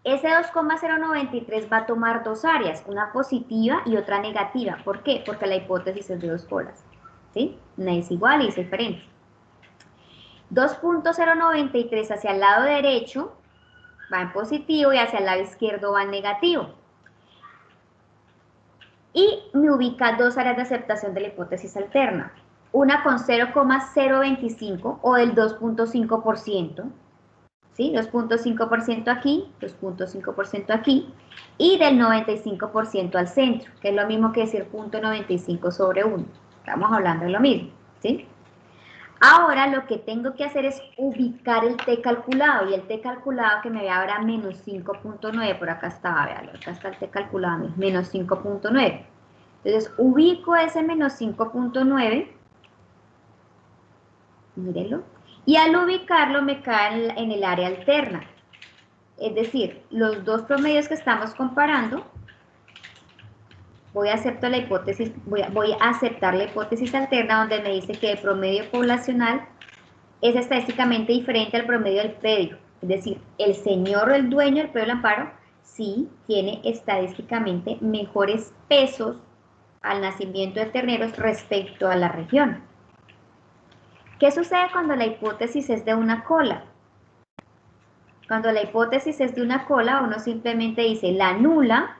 Ese 2,093 va a tomar dos áreas, una positiva y otra negativa. ¿Por qué? Porque la hipótesis es de dos colas, ¿sí? Una es igual y es diferente. 2.093 hacia el lado derecho va en positivo y hacia el lado izquierdo va en negativo. Y me ubica dos áreas de aceptación de la hipótesis alterna. Una con 0,025 o el 2.5%. ¿Sí? 2.5% aquí, 2.5% aquí, y del 95% al centro, que es lo mismo que decir 0.95 sobre 1. Estamos hablando de lo mismo, ¿sí? Ahora lo que tengo que hacer es ubicar el t calculado, y el t calculado que me da ahora menos 5.9, por acá estaba, véalo, acá está el t calculado, menos 5.9. Entonces ubico ese menos 5.9, mírenlo, y al ubicarlo me cae en el área alterna. Es decir, los dos promedios que estamos comparando, voy a aceptar la hipótesis alterna donde me dice que el promedio poblacional es estadísticamente diferente al promedio del predio. Es decir, el señor o el dueño del predio del amparo sí tiene estadísticamente mejores pesos al nacimiento de terneros respecto a la región. ¿Qué sucede cuando la hipótesis es de una cola? Cuando la hipótesis es de una cola, uno simplemente dice la nula,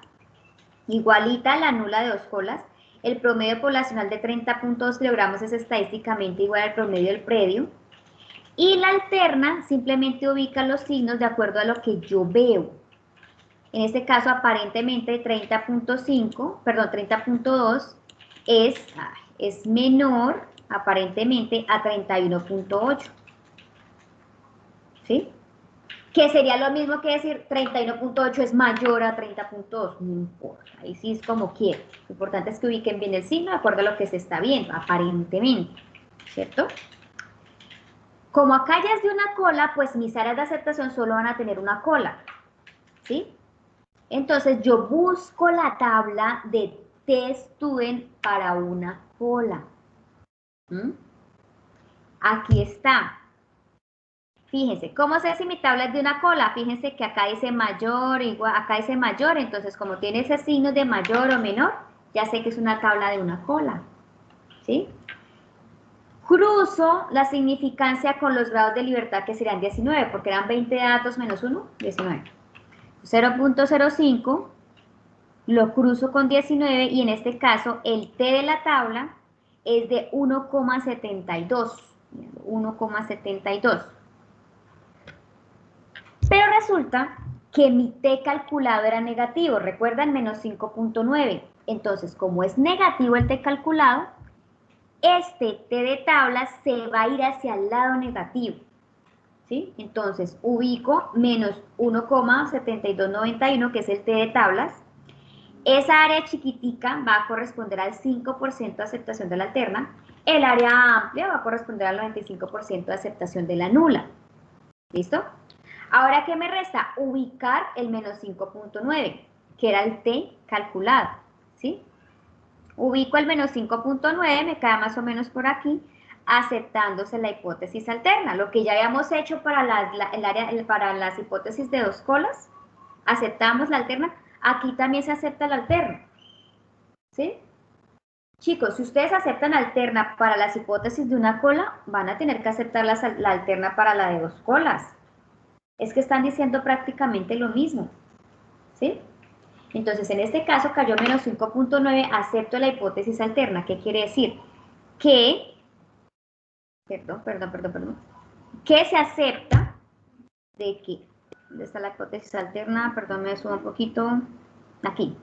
igualita a la nula de dos colas, el promedio poblacional de 30.2 kilogramos es estadísticamente igual al promedio del predio, y la alterna simplemente ubica los signos de acuerdo a lo que yo veo. En este caso, aparentemente 30.2 es menor, aparentemente, a 31.8. ¿Sí? Que sería lo mismo que decir 31.8 es mayor a 30.2, no importa, ahí sí es como quiera. Lo importante es que ubiquen bien el signo de acuerdo a lo que se está viendo, aparentemente, ¿cierto? Como acá ya es de una cola, pues mis áreas de aceptación solo van a tener una cola, ¿sí? Entonces yo busco la tabla de t-student para una cola. Aquí está. Fíjense, ¿cómo sé si mi tabla es de una cola? Fíjense que acá dice mayor, igual, acá dice mayor, entonces como tiene ese signo de mayor o menor, ya sé que es una tabla de una cola, ¿sí? Cruzo la significancia con los grados de libertad que serían 19, porque eran 20 datos menos 1, 19. 0.05 lo cruzo con 19 y en este caso el T de la tabla es de 1,72. 1,72. Pero resulta que mi T calculado era negativo, recuerdan, menos 5.9. Entonces, como es negativo el T calculado, este T de tabla se va a ir hacia el lado negativo, ¿sí? Entonces, ubico menos 1,7291, que es el T de tablas. Esa área chiquitica va a corresponder al 5% de aceptación de la alterna. El área amplia va a corresponder al 95% de aceptación de la nula. ¿Listo? Ahora, ¿qué me resta? Ubicar el menos 5.9, que era el T calculado, ¿sí? Ubico el menos 5.9, me queda más o menos por aquí, aceptándose la hipótesis alterna. Lo que ya habíamos hecho para, para las hipótesis de dos colas, aceptamos la alterna, aquí también se acepta la alterna, ¿sí? Chicos, si ustedes aceptan alterna para las hipótesis de una cola, van a tener que aceptar la alterna para la de dos colas. Es que están diciendo prácticamente lo mismo, ¿sí? Entonces, en este caso cayó menos 5.9, acepto la hipótesis alterna. ¿Qué quiere decir? Que, que se acepta de que, ¿dónde está la hipótesis alterna? Perdón, me subo un poquito, aquí.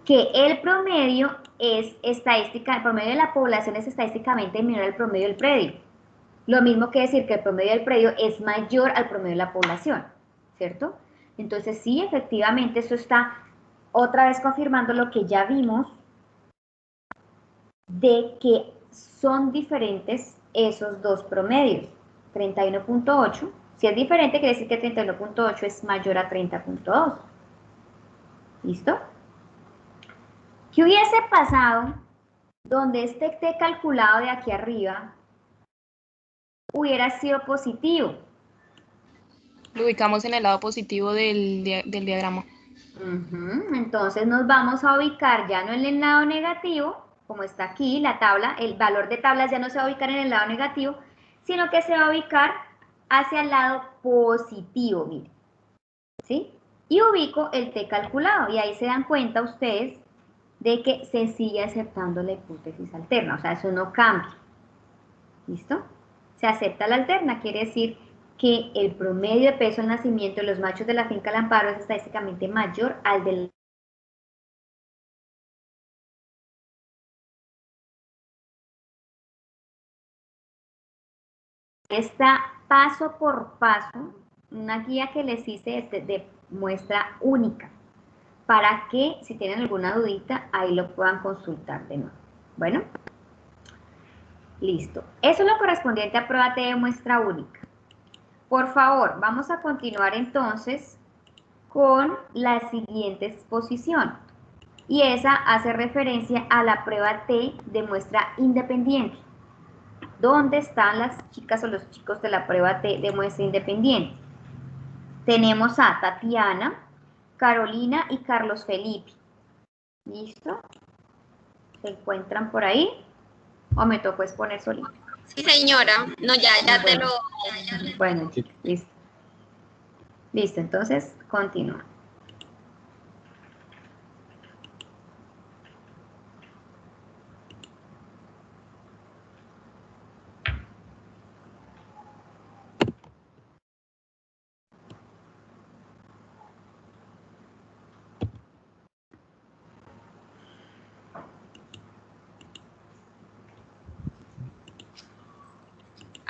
Que el promedio es estadística, el promedio de la población es estadísticamente menor al promedio del predio. Lo mismo que decir que el promedio del predio es mayor al promedio de la población, ¿cierto? Entonces sí, efectivamente, eso está otra vez confirmando lo que ya vimos de que son diferentes esos dos promedios. 31.8, si es diferente, quiere decir que 31.8 es mayor a 30.2. ¿Listo? ¿Qué hubiese pasado donde este T calculado de aquí arriba hubiera sido positivo? Lo ubicamos en el lado positivo del diagrama. Entonces nos vamos a ubicar ya no en el lado negativo, como está aquí la tabla, el valor de tablas ya no se va a ubicar en el lado negativo, sino que se va a ubicar hacia el lado positivo, miren, ¿sí? Y ubico el T calculado, y ahí se dan cuenta ustedes de que se sigue aceptando la hipótesis alterna, o sea, eso no cambia, ¿listo? Se acepta la alterna, quiere decir que el promedio de peso al nacimiento de los machos de la finca El Amparo es estadísticamente mayor al del... Está paso por paso, una guía que les hice de muestra única, para que si tienen alguna dudita, ahí lo puedan consultar de nuevo. Bueno, listo. Eso es lo correspondiente a prueba T de muestra única. Por favor, vamos a continuar entonces con la siguiente exposición. Y esa hace referencia a la prueba T de muestra independiente. ¿Dónde están las chicas o los chicos de la prueba T de muestra independiente? Tenemos a Tatiana, Carolina y Carlos Felipe. ¿Listo? ¿Se encuentran por ahí? ¿O me tocó exponer solito? Sí, señora. No, ya Bueno, te lo... Bueno, listo. Listo, entonces continúa.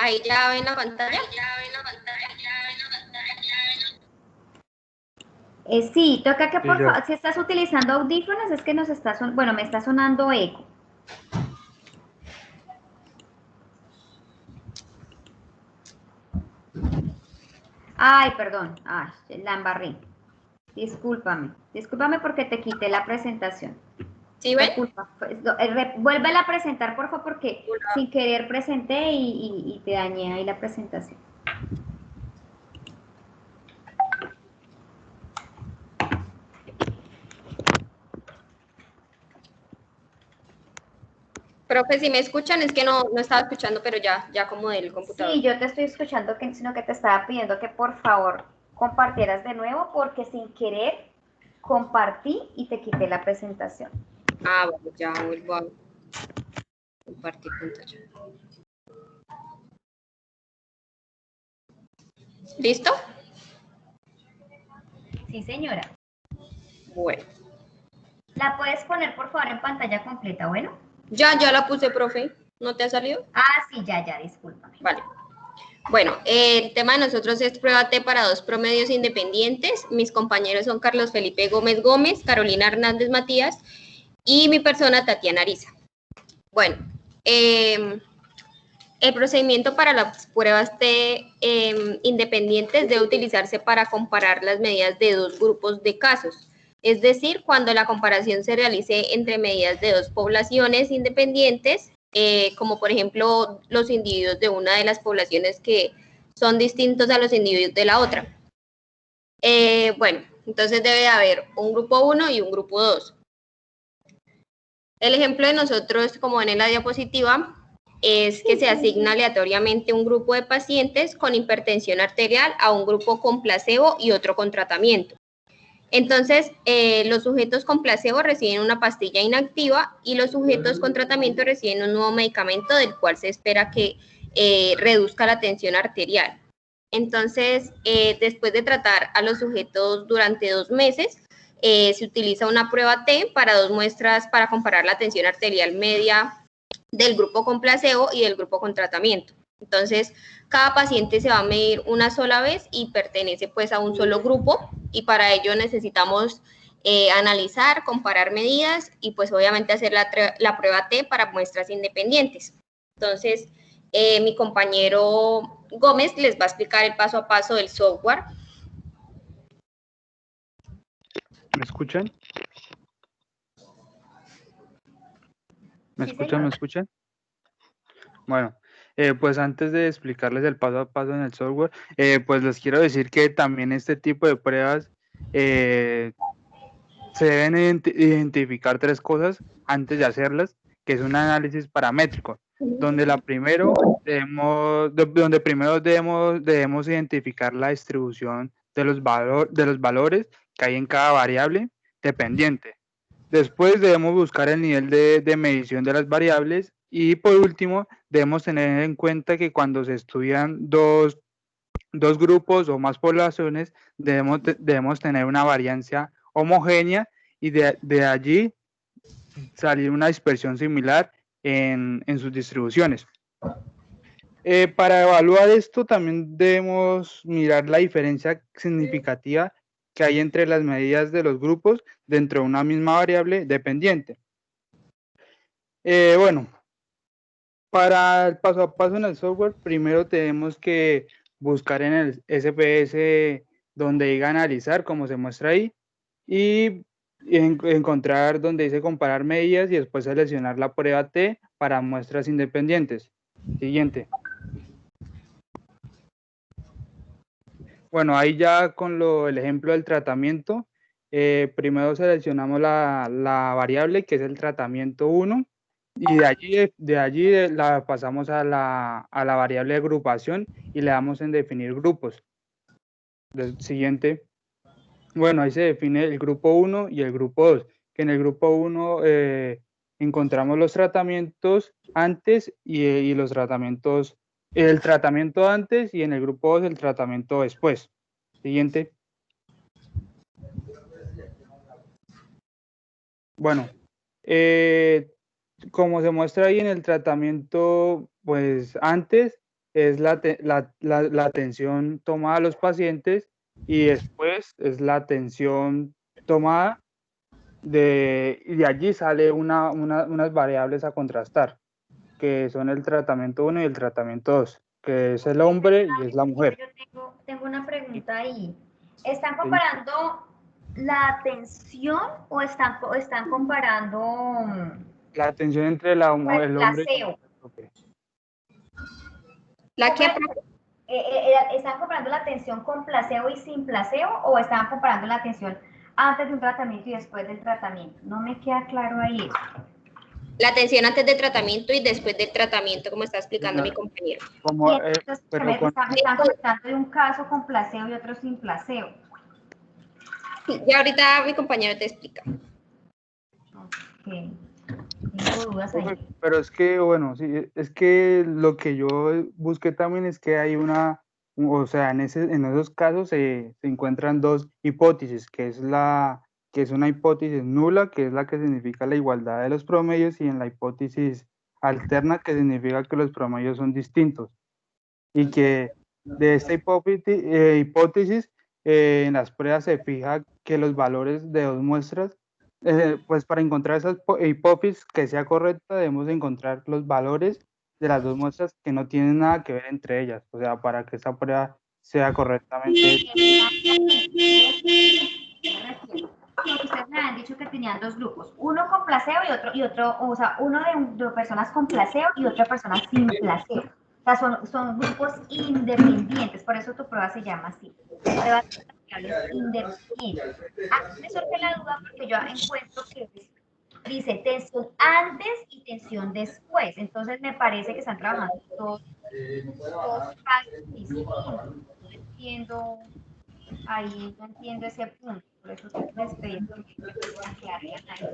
Ahí ya ven la pantalla. Sí, toca que Sí, por ya. favor, si estás utilizando audífonos, es que nos está bueno, me está sonando eco. Ay, perdón, ay, la embarré. Discúlpame porque te quité la presentación. ¿Sí Por ven? culpa. Vuélvela a presentar, por favor, porque sin querer presenté y te dañé ahí la presentación. Profe, si me escuchan, es que no estaba escuchando, pero ya acomodé el computador. Sí, yo te estoy escuchando, sino que te estaba pidiendo que por favor compartieras de nuevo porque sin querer compartí y te quité la presentación. Ah, bueno, ya vuelvo a compartir pantalla. ¿Listo? Sí, señora. Bueno. ¿La puedes poner por favor en pantalla completa, bueno? Ya la puse, profe. ¿No te ha salido? Ah, sí, ya, discúlpame. Vale. Bueno, el tema de nosotros es prueba T para 2 promedios independientes. Mis compañeros son Carlos Felipe Gómez Gómez, Carolina Hernández Matías y mi persona Tatiana Ariza. Bueno, el procedimiento para las pruebas T independientes debe utilizarse para comparar las medidas de 2 grupos de casos. Es decir, cuando la comparación se realice entre medidas de 2 poblaciones independientes, como por ejemplo los individuos de una de las poblaciones que son distintos a los individuos de la otra. Bueno, entonces debe haber un grupo 1 y un grupo 2. El ejemplo de nosotros, como ven en la diapositiva, es que se asigna aleatoriamente un grupo de pacientes con hipertensión arterial a un grupo con placebo y otro con tratamiento. Entonces, los sujetos con placebo reciben una pastilla inactiva y los sujetos con tratamiento reciben un nuevo medicamento del cual se espera que reduzca la tensión arterial. Entonces, después de tratar a los sujetos durante 2 meses, se utiliza una prueba T para 2 muestras para comparar la tensión arterial media del grupo con placebo y del grupo con tratamiento. Entonces, cada paciente se va a medir una sola vez y pertenece pues a un solo grupo y para ello necesitamos analizar, comparar medidas y pues obviamente hacer la prueba T para muestras independientes. Entonces, mi compañero Gómez les va a explicar el paso a paso del software. ¿Me escuchan? ¿Me Sí, escuchan? señor. ¿Me escuchan? Bueno, pues antes de explicarles el paso a paso en el software, pues les quiero decir que también este tipo de pruebas se deben identificar 3 cosas antes de hacerlas, que es un análisis paramétrico, donde primero debemos identificar la distribución de los valores que hay en cada variable dependiente. Después debemos buscar el nivel de medición de las variables y por último debemos tener en cuenta que cuando se estudian dos grupos o más poblaciones debemos tener una variancia homogénea y de allí salir una dispersión similar en sus distribuciones. Para evaluar esto también debemos mirar la diferencia significativa que hay entre las medidas de los grupos dentro de una misma variable dependiente. Bueno, para el paso a paso en el software, primero tenemos que buscar en el SPS donde diga analizar, como se muestra ahí, y encontrar donde dice comparar medidas y después seleccionar la prueba T para muestras independientes. Siguiente. Bueno, ahí ya con el ejemplo del tratamiento, primero seleccionamos la variable que es el tratamiento 1 y de allí la pasamos a la variable de agrupación y le damos en definir grupos. Siguiente. Bueno, ahí se define el grupo 1 y el grupo 2, que en el grupo 1 encontramos los tratamientos antes y los tratamientos, el tratamiento antes y en el grupo 2 el tratamiento después. Siguiente. Bueno, como se muestra ahí en el tratamiento, pues antes es la atención tomada a los pacientes y después es la atención tomada y de allí sale unas variables a contrastar, que son el tratamiento 1 y el tratamiento 2, que es el hombre y es la mujer. Yo tengo una pregunta ahí. ¿Están comparando la tensión o están comparando La tensión entre el el hombre y la placebo? mujer. Ok. ¿La qué? ¿Están comparando la tensión con placebo y sin placebo o están comparando la tensión antes de un tratamiento y después del tratamiento? No me queda claro ahí. La atención antes del tratamiento y después del tratamiento, como está explicando mi compañero. Como, Y entonces pero me con, están contando de un caso con placebo y otro sin placebo. Sí, ya ahorita mi compañero te explica. Ok. Tengo dudas ahí. pero es que, bueno, sí, es que lo que yo busqué también es que hay o sea, en esos casos se encuentran dos hipótesis, que es una hipótesis nula, que es la que significa la igualdad de los promedios, y en la hipótesis alterna, que significa que los promedios son distintos. Y que de esta hipótesis, en las pruebas se fija que los valores de dos muestras, pues para encontrar esa hipótesis que sea correcta, debemos encontrar los valores de las dos muestras que no tienen nada que ver entre ellas, o sea, para que esta prueba sea correctamente hecha. Porque ustedes me han dicho que tenían dos grupos, uno con placebo y otro, o sea, uno de personas con placebo y otra persona sin placebo. O sea, son grupos independientes, por eso tu prueba se llama así. Pruebas independientes. Aquí me surge la duda porque yo encuentro que dice tensión antes y tensión después. Entonces me parece que están trabajando dos casos distintos. No entiendo. Ahí no entiendo ese punto, por eso les pedí que me aclararan ahí.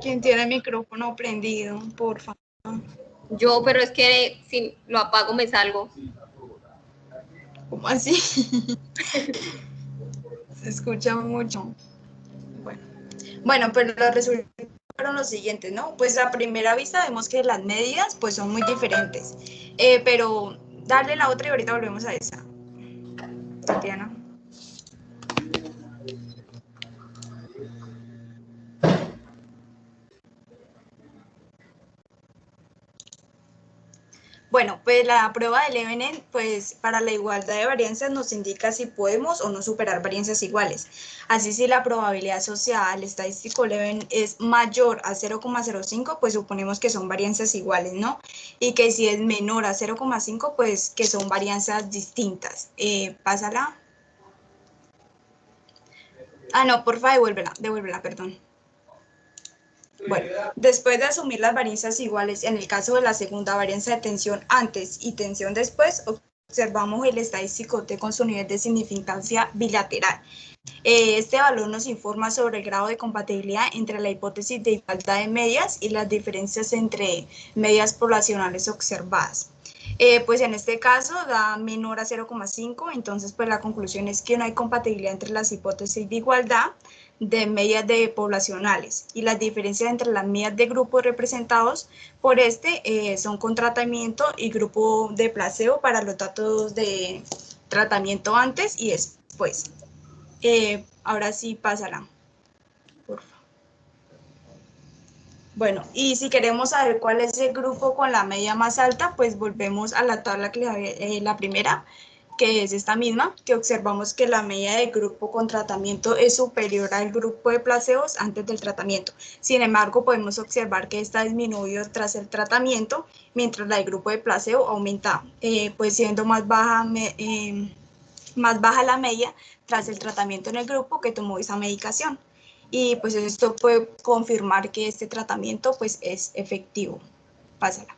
¿Quién tiene el micrófono prendido? Por favor. Yo, pero es que si lo apago me salgo. ¿Cómo así? Se escucha mucho. Bueno, pero los resultados fueron los siguientes, ¿no? Pues a primera vista vemos que las medidas pues son muy diferentes. Pero darle la otra y ahorita volvemos a esa. Tatiana. Bueno, pues la prueba del Levenet, pues para la igualdad de varianzas nos indica si podemos o no superar varianzas iguales. Así, si la probabilidad asociada al estadístico Levenet es mayor a 0,05, pues suponemos que son varianzas iguales, ¿no? Y que si es menor a 0,5, pues que son varianzas distintas. Pásala. Ah, no, porfa, devuélvela, perdón. Bueno, después de asumir las varianzas iguales, en el caso de la segunda varianza de tensión antes y tensión después, observamos el estadístico T con su nivel de significancia bilateral. Este valor nos informa sobre el grado de compatibilidad entre la hipótesis de igualdad de medias y las diferencias entre medias poblacionales observadas. Pues en este caso da menor a 0,5, entonces pues la conclusión es que no hay compatibilidad entre las hipótesis de igualdad de medias de poblacionales, y las diferencias entre las medias de grupos representados por son con tratamiento y grupo de placebo para los datos de tratamiento antes y después. Ahora sí, pásala, por favor. Bueno, y si queremos saber cuál es el grupo con la media más alta, pues volvemos a la tabla que la primera, que es esta misma, que observamos que la media del grupo con tratamiento es superior al grupo de placebos antes del tratamiento. Sin embargo, podemos observar que esta disminuyó tras el tratamiento, mientras la del grupo de placebo aumenta, pues siendo más baja la media tras el tratamiento en el grupo que tomó esa medicación. Y pues esto puede confirmar que este tratamiento pues es efectivo. Pásala.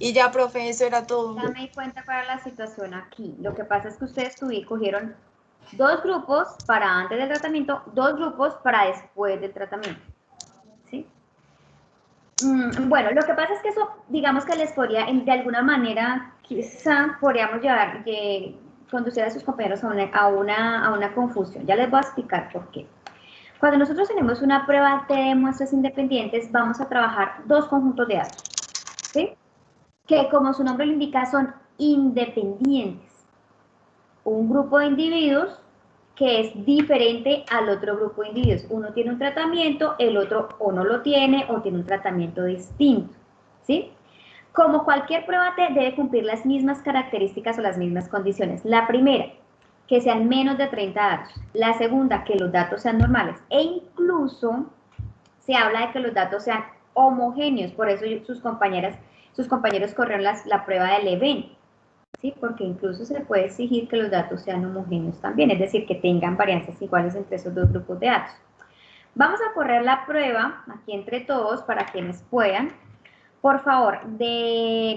Y ya, profe, eso era todo. Ya me di cuenta cuál era la situación aquí. Lo que pasa es que ustedes cogieron dos grupos para antes del tratamiento, dos grupos para después del tratamiento. ¿Sí? Bueno, lo que pasa es que eso, digamos que les podría, de alguna manera, quizá podríamos conducir a sus compañeros a una confusión. Ya les voy a explicar por qué. Cuando nosotros tenemos una prueba de muestras independientes, vamos a trabajar dos conjuntos de datos, ¿sí? Que, como su nombre lo indica, son independientes. Un grupo de individuos que es diferente al otro grupo de individuos. Uno tiene un tratamiento, el otro o no lo tiene o tiene un tratamiento distinto, ¿sí? Como cualquier prueba T debe cumplir las mismas características o las mismas condiciones. La primera, que sean menos de 30 datos. La segunda, que los datos sean normales. E incluso se habla de que los datos sean homogéneos, por eso sus compañeros corrieron la prueba del EVEN, ¿sí? Porque incluso se puede exigir que los datos sean homogéneos también, es decir, que tengan varianzas iguales entre esos dos grupos de datos. Vamos a correr la prueba aquí entre todos para quienes puedan. Por favor,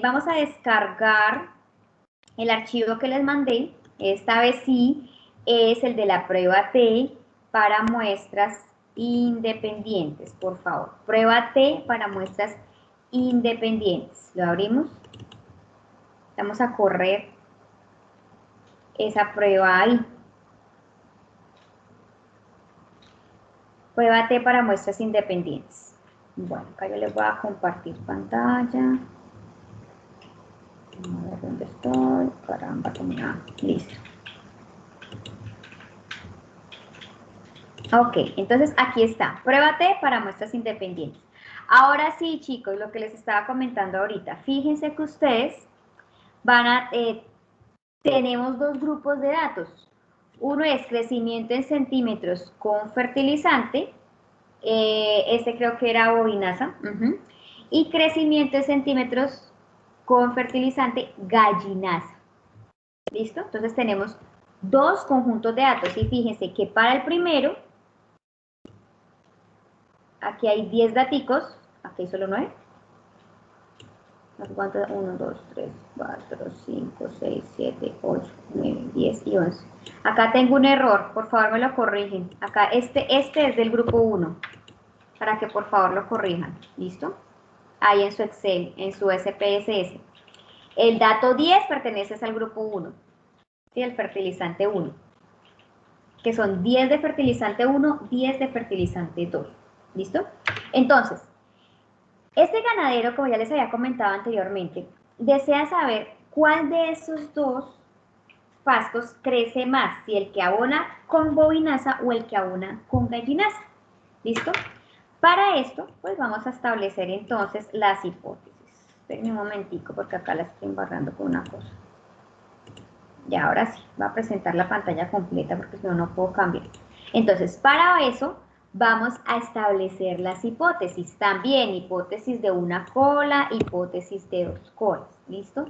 vamos a descargar el archivo que les mandé. Esta vez sí es el de la prueba T para muestras independientes, por favor. Prueba T para muestras independientes. Lo abrimos. Vamos a correr esa prueba ahí. Prueba T para muestras independientes. Bueno, acá yo les voy a compartir pantalla. A ver dónde estoy. Caramba, listo. Ok, entonces aquí está. Prueba T para muestras independientes. Ahora sí, chicos, lo que les estaba comentando ahorita. Fíjense que ustedes tenemos dos grupos de datos. Uno es crecimiento en centímetros con fertilizante. Este creo que era bobinasa. Y crecimiento en centímetros con fertilizante gallinasa. ¿Listo? Entonces tenemos dos conjuntos de datos. Y fíjense que para el primero, aquí hay 10 daticos. Aquí hay solo 9. ¿Cuántos? 1, 2, 3, 4, 5, 6, 7, 8, 9, 10 y 11. Acá tengo un error, por favor me lo corrigen. Acá este es del grupo 1, para que por favor lo corrijan. ¿Listo? Ahí en su Excel, en su SPSS. El dato 10 pertenece al grupo 1, ¿sí? El fertilizante 1, que son 10 de fertilizante 1, 10 de fertilizante 2. ¿Listo? Entonces, este ganadero, como ya les había comentado anteriormente, desea saber cuál de esos dos pastos crece más, si el que abona con bobinasa o el que abona con gallinasa. ¿Listo? Para esto, pues vamos a establecer entonces las hipótesis. Espérenme un momentico porque acá la estoy embarrando con una cosa. Y ahora sí, va a presentar la pantalla completa porque si no, no puedo cambiar. Entonces, para eso vamos a establecer las hipótesis. También hipótesis de una cola, hipótesis de dos colas. ¿Listo?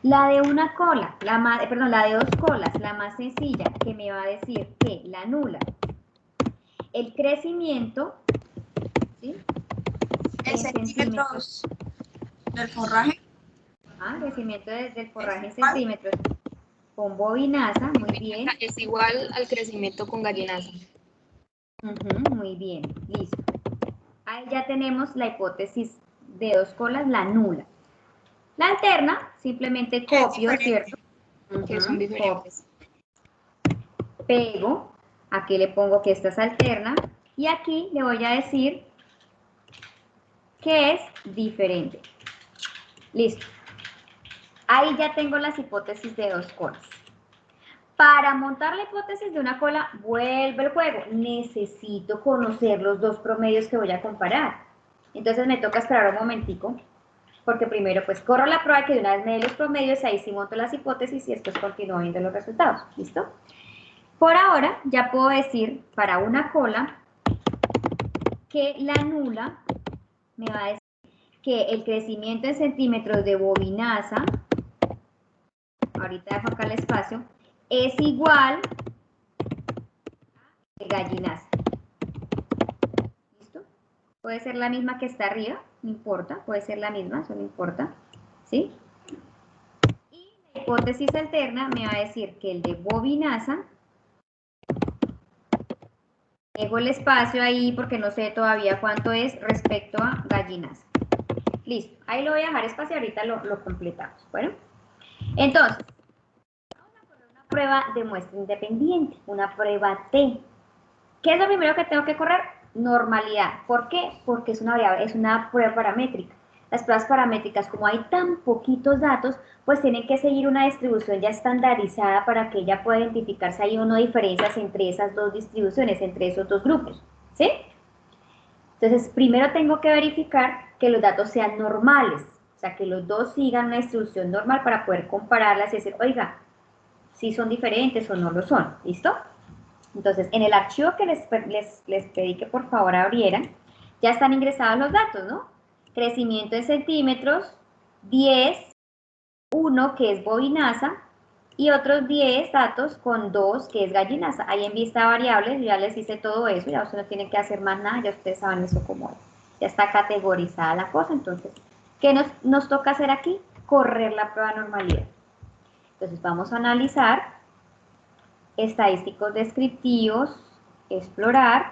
La de una cola, la de dos colas, la más sencilla, que me va a decir que la nula, el crecimiento, ¿sí? En centímetros del forraje. Crecimiento del forraje en centímetros con bobinasa, muy bien. Es igual al crecimiento con gallinasa. Muy bien, listo. Ahí ya tenemos la hipótesis de dos colas, la nula. La alterna, simplemente copio, ¿cierto? Que son diferentes. Pego, aquí le pongo que esta es alterna, y aquí le voy a decir que es diferente. Listo. Ahí ya tengo las hipótesis de dos colas. Para montar la hipótesis de una cola, vuelve el juego. Necesito conocer los dos promedios que voy a comparar. Entonces me toca esperar un momentico, porque primero pues corro la prueba que de una vez me dé los promedios, ahí sí monto las hipótesis y después continúo viendo los resultados. ¿Listo? Por ahora ya puedo decir para una cola que la nula me va a decir que el crecimiento en centímetros de bobinasa, ahorita dejo acá el espacio, es igual a gallinasa. ¿Listo? Puede ser la misma que está arriba, no importa, puede ser la misma, eso no importa, ¿sí? Y la hipótesis alterna me va a decir que el de bobinasa, dejo el espacio ahí porque no sé todavía cuánto es respecto a gallinasa. Listo, ahí lo voy a dejar espacio, ahorita lo completamos. Bueno, entonces, vamos a correr una prueba de muestra independiente, una prueba T. ¿Qué es lo primero que tengo que correr? Normalidad. ¿Por qué? Porque es una variable, es una prueba paramétrica. las pruebas paramétricas, como hay tan poquitos datos, pues tienen que seguir una distribución ya estandarizada para que ella pueda identificar si hay o no diferencias entre esas dos distribuciones, entre esos dos grupos, ¿sí? Entonces, primero tengo que verificar que los datos sean normales, o sea, que los dos sigan una distribución normal para poder compararlas y decir, oiga, si son diferentes o no lo son, ¿listo? Entonces, en el archivo que les pedí que por favor abrieran, ya están ingresados los datos, ¿no? Crecimiento en centímetros, 10, 1 que es bovinaza, y otros 10 datos con 2 que es gallinaza. Ahí en vista variables, yo ya les hice todo eso, ya ustedes no tienen que hacer más nada, ya ustedes saben eso como es. Ya está categorizada la cosa, entonces, ¿qué nos toca hacer aquí? Correr la prueba de normalidad. Entonces vamos a analizar estadísticos descriptivos, explorar,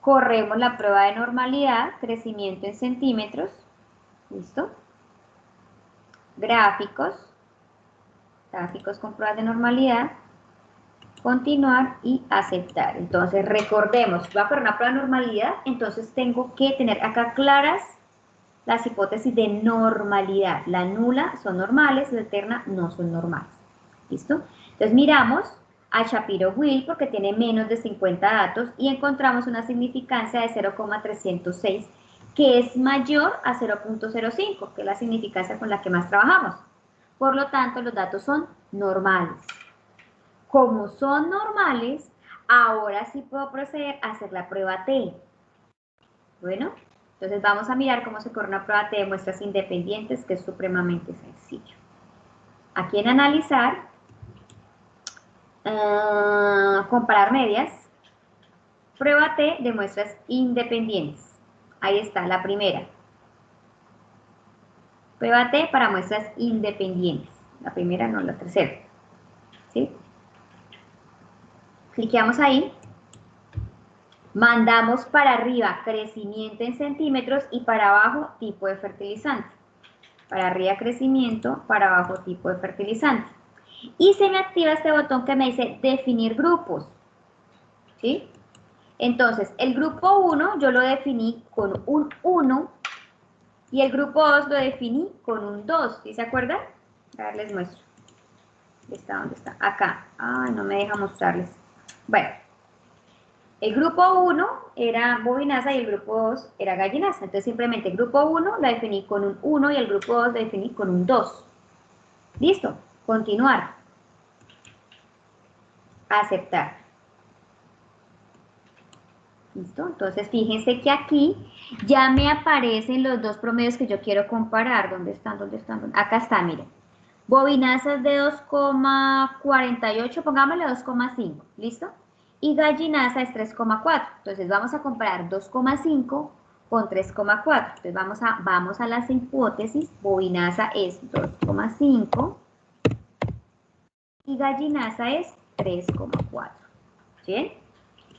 corremos la prueba de normalidad, crecimiento en centímetros, ¿listo? Gráficos con pruebas de normalidad, continuar y aceptar. Entonces recordemos, voy a hacer una prueba de normalidad, entonces tengo que tener acá claras las hipótesis de normalidad. La nula son normales, la alterna no son normales. ¿Listo? Entonces miramos a Shapiro-Wilk porque tiene menos de 50 datos y encontramos una significancia de 0,306 que es mayor a 0,05, que es la significancia con la que más trabajamos. Por lo tanto, los datos son normales. Como son normales, ahora sí puedo proceder a hacer la prueba T. Bueno, entonces vamos a mirar cómo se corre una prueba T de muestras independientes, que es supremamente sencillo. Aquí en analizar, comparar medias, prueba T de muestras independientes. Ahí está, la primera. Prueba T para muestras independientes. La primera, no, la tercera. ¿Sí? Cliqueamos ahí. Mandamos para arriba crecimiento en centímetros y para abajo tipo de fertilizante. Para arriba crecimiento, para abajo tipo de fertilizante. Y se me activa este botón que me dice definir grupos. ¿Sí? Entonces, el grupo 1 yo lo definí con un 1 y el grupo 2 lo definí con un 2. ¿Sí se acuerdan? A ver, les muestro. ¿Dónde está? Acá. Ay, no me deja mostrarles. Bueno. El grupo 1 era bovinaza y el grupo 2 era gallinaza. Entonces simplemente el grupo 1 lo definí con un 1 y el grupo 2 lo definí con un 2. ¿Listo? Continuar. Aceptar. ¿Listo? Entonces fíjense que aquí ya me aparecen los dos promedios que yo quiero comparar. ¿Dónde están? ¿Dónde están? Acá está, miren. Bovinazas de 2,48, pongámosle 2,5. ¿Listo? Y gallinaza es 3,4. Entonces vamos a comparar 2,5 con 3,4. Entonces vamos a las hipótesis. Bovinaza es 2,5 y gallinaza es 3,4. ¿Sí?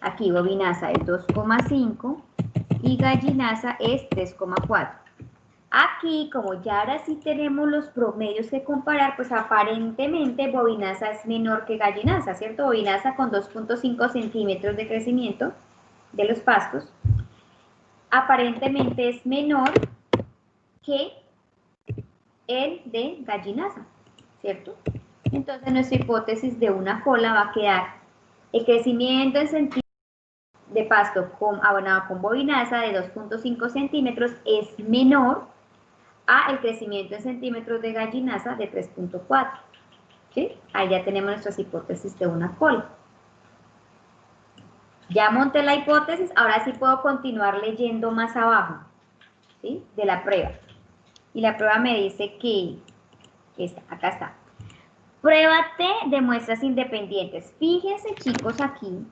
Aquí bovinaza es 2,5 y gallinaza es 3,4. Aquí, como ya ahora sí tenemos los promedios que comparar, pues aparentemente bovinaza es menor que gallinaza, ¿cierto? Bovinaza con 2,5 centímetros de crecimiento de los pastos, aparentemente es menor que el de gallinaza, ¿cierto? Entonces nuestra hipótesis de una cola va a quedar el crecimiento en centímetros de pasto abonado con bovinaza de 2,5 centímetros es menor a el crecimiento en centímetros de gallinaza de 3,4. ¿Sí? Ahí ya tenemos nuestras hipótesis de una cola. Ya monté la hipótesis, ahora sí puedo continuar leyendo más abajo, ¿sí? De la prueba. Y la prueba me dice que, acá está. Prueba T de muestras independientes. Fíjense, chicos, aquí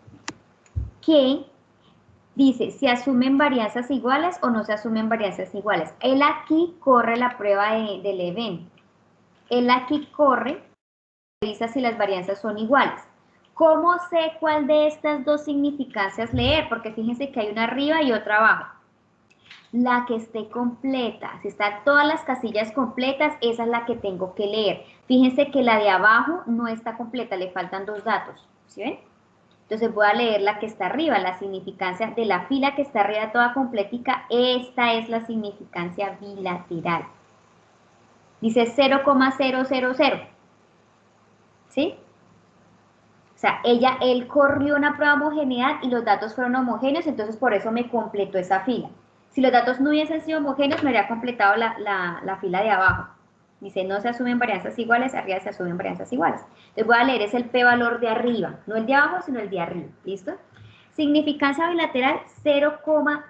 que dice, ¿se asumen varianzas iguales o no se asumen varianzas iguales? Él aquí corre la prueba del evento. Él aquí corre, revisa si las varianzas son iguales. ¿Cómo sé cuál de estas dos significancias leer? Porque fíjense que hay una arriba y otra abajo. La que esté completa, si están todas las casillas completas, esa es la que tengo que leer. Fíjense que la de abajo no está completa, le faltan dos datos. ¿Sí ven? Entonces voy a leer la que está arriba, la significancia de la fila que está arriba toda completica. Esta es la significancia bilateral. Dice 0,000, ¿sí? O sea, él corrió una prueba de homogeneidad y los datos fueron homogéneos, entonces por eso me completó esa fila. Si los datos no hubiesen sido homogéneos, me habría completado la fila de abajo. Dice, no se asumen varianzas iguales, arriba se asumen varianzas iguales. Entonces voy a leer, es el p-valor de arriba, no el de abajo, sino el de arriba, ¿listo? Significancia bilateral 0,000.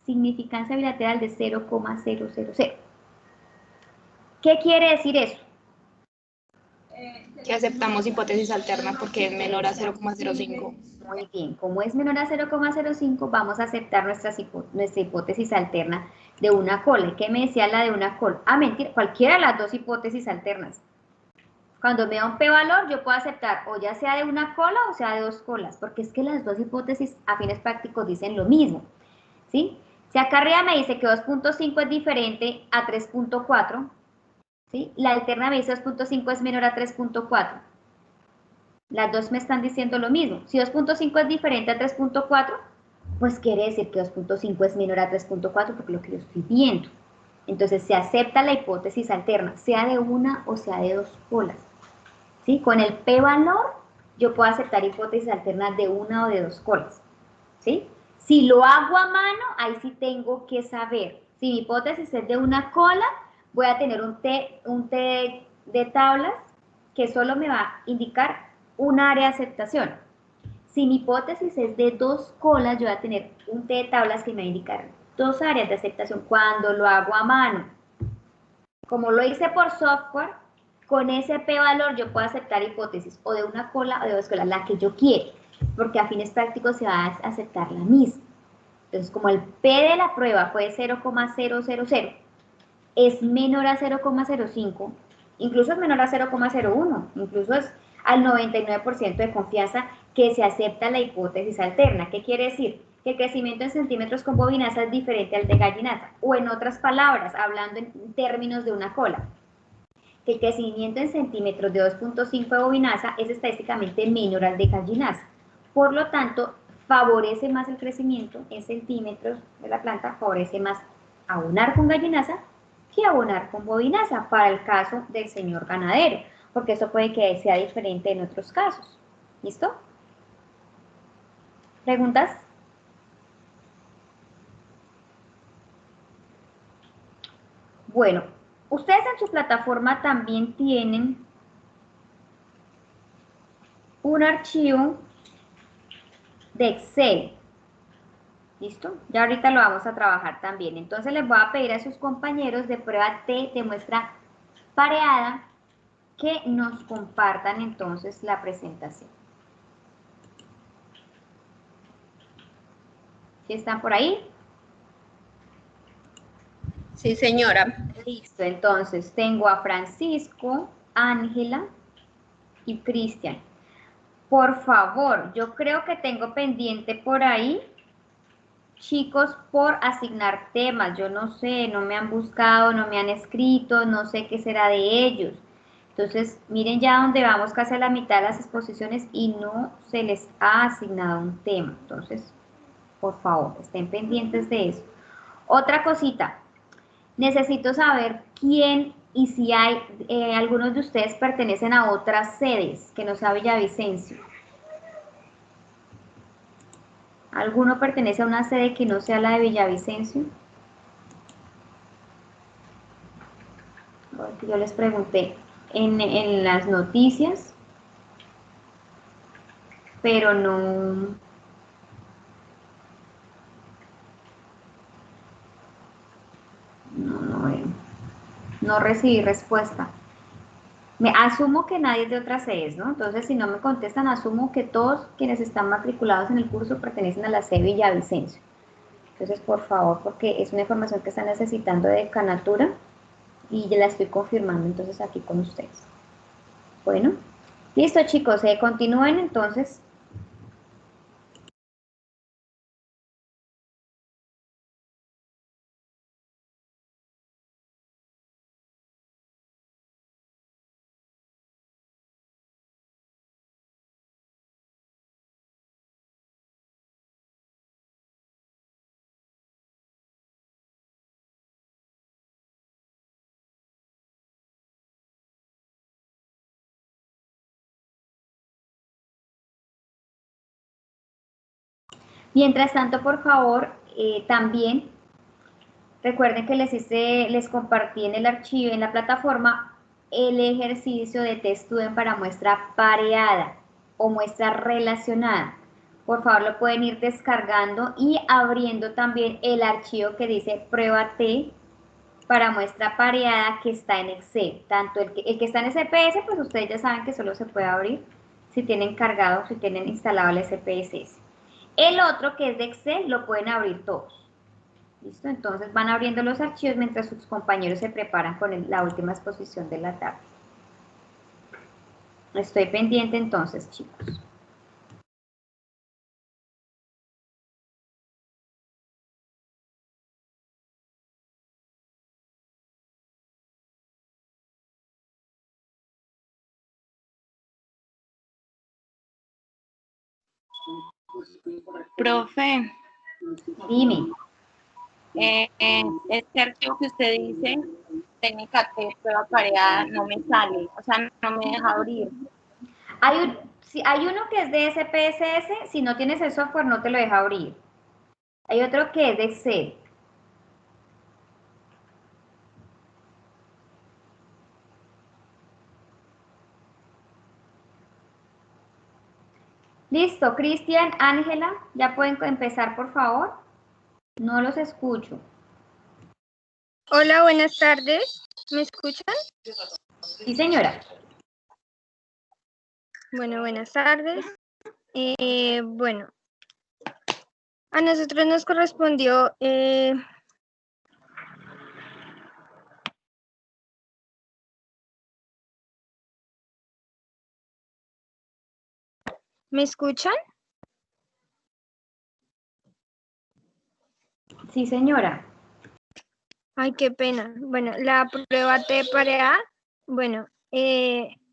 Significancia bilateral de 0,000. ¿Qué quiere decir eso? Que aceptamos hipótesis alterna porque es menor a 0,05. Muy bien, como es menor a 0,05, vamos a aceptar nuestra hipótesis alterna de una cola. ¿Y qué me decía la de una cola? Ah, mentira, cualquiera de las dos hipótesis alternas. Cuando me da un p-valor, yo puedo aceptar o ya sea de una cola o sea de dos colas, porque es que las dos hipótesis a fines prácticos dicen lo mismo, ¿sí? Si acá arriba me dice que 2.5 es diferente a 3.4, ¿sí? La alterna me dice 2.5 es menor a 3.4. Las dos me están diciendo lo mismo. Si 2.5 es diferente a 3.4, pues quiere decir que 2.5 es menor a 3.4 porque lo que yo estoy viendo. Entonces se acepta la hipótesis alterna, sea de una o sea de dos colas. ¿Sí? Con el p-valor yo puedo aceptar hipótesis alternas de una o de dos colas. ¿Sí? Si lo hago a mano, ahí sí tengo que saber. Si mi hipótesis es de una cola, voy a tener un T de tablas que solo me va a indicar un área de aceptación. Si mi hipótesis es de dos colas, yo voy a tener un T de tablas que me va a indicar dos áreas de aceptación cuando lo hago a mano. Como lo hice por software, con ese p-valor yo puedo aceptar hipótesis o de una cola o de dos colas, la que yo quiera, porque a fines prácticos se va a aceptar la misma. Entonces, como el p de la prueba fue 0,000, es menor a 0,05, incluso es menor a 0,01, incluso es al 99% de confianza que se acepta la hipótesis alterna. ¿Qué quiere decir? Que el crecimiento en centímetros con bobinaza es diferente al de gallinaza, o en otras palabras, hablando en términos de una cola, que el crecimiento en centímetros de 2.5 de bobinaza es estadísticamente menor al de gallinaza. Por lo tanto, favorece más el crecimiento en centímetros de la planta, favorece más abonar con gallinaza que abonar con bobinaza para el caso del señor ganadero, porque eso puede que sea diferente en otros casos. ¿Listo? ¿Preguntas? Bueno, ustedes en su plataforma también tienen un archivo de Excel. ¿Listo? Ya ahorita lo vamos a trabajar también. Entonces les voy a pedir a sus compañeros de prueba T de muestra pareada que nos compartan entonces la presentación. ¿Sí están por ahí? Sí, señora. Listo, entonces tengo a Francisco, Ángela y Cristian. Por favor, yo creo que tengo pendiente por ahí, chicos, por asignar temas. Yo no sé, no me han buscado, no me han escrito, no sé qué será de ellos. Entonces, miren ya donde vamos casi a la mitad de las exposiciones y no se les ha asignado un tema. Entonces, por favor, estén pendientes de eso. Otra cosita, necesito saber quién y si hay, algunos de ustedes pertenecen a otras sedes que no sea Villavicencio. ¿Alguno pertenece a una sede que no sea la de Villavicencio? Porque yo les pregunté en las noticias, pero no, no recibí respuesta. Me asumo que nadie es de otras sedes, ¿no? Entonces, si no me contestan, asumo que todos quienes están matriculados en el curso pertenecen a la sede Villavicencio. Entonces, por favor, porque es una información que están necesitando de Canatura y ya la estoy confirmando entonces aquí con ustedes. Bueno, listo chicos, continúen entonces. Mientras tanto, por favor, también recuerden que les compartí en el archivo, en la plataforma, el ejercicio de test student para muestra pareada o muestra relacionada. Por favor, lo pueden ir descargando y abriendo también el archivo que dice prueba T para muestra pareada que está en Excel. Tanto el que está en SPSS, pues ustedes ya saben que solo se puede abrir si tienen cargado, si tienen instalado el SPSS. El otro, que es de Excel, lo pueden abrir todos. ¿Listo? Entonces van abriendo los archivos mientras sus compañeros se preparan con la última exposición de la tarde. Estoy pendiente entonces, chicos. Profe, Dime. este archivo que usted dice, técnica T, prueba pareada, no me sale, o sea, no me deja abrir. Hay uno que es de SPSS, si no tienes el software no te lo deja abrir. Hay otro que es de Excel. Listo, Cristian, Ángela, ¿ya pueden empezar, por favor? No los escucho. Hola, buenas tardes. ¿Me escuchan? Sí, señora. Bueno, buenas tardes. Bueno, a nosotros nos correspondió ¿me escuchan? Sí, señora. Ay, qué pena. Bueno, la prueba T pareada, bueno,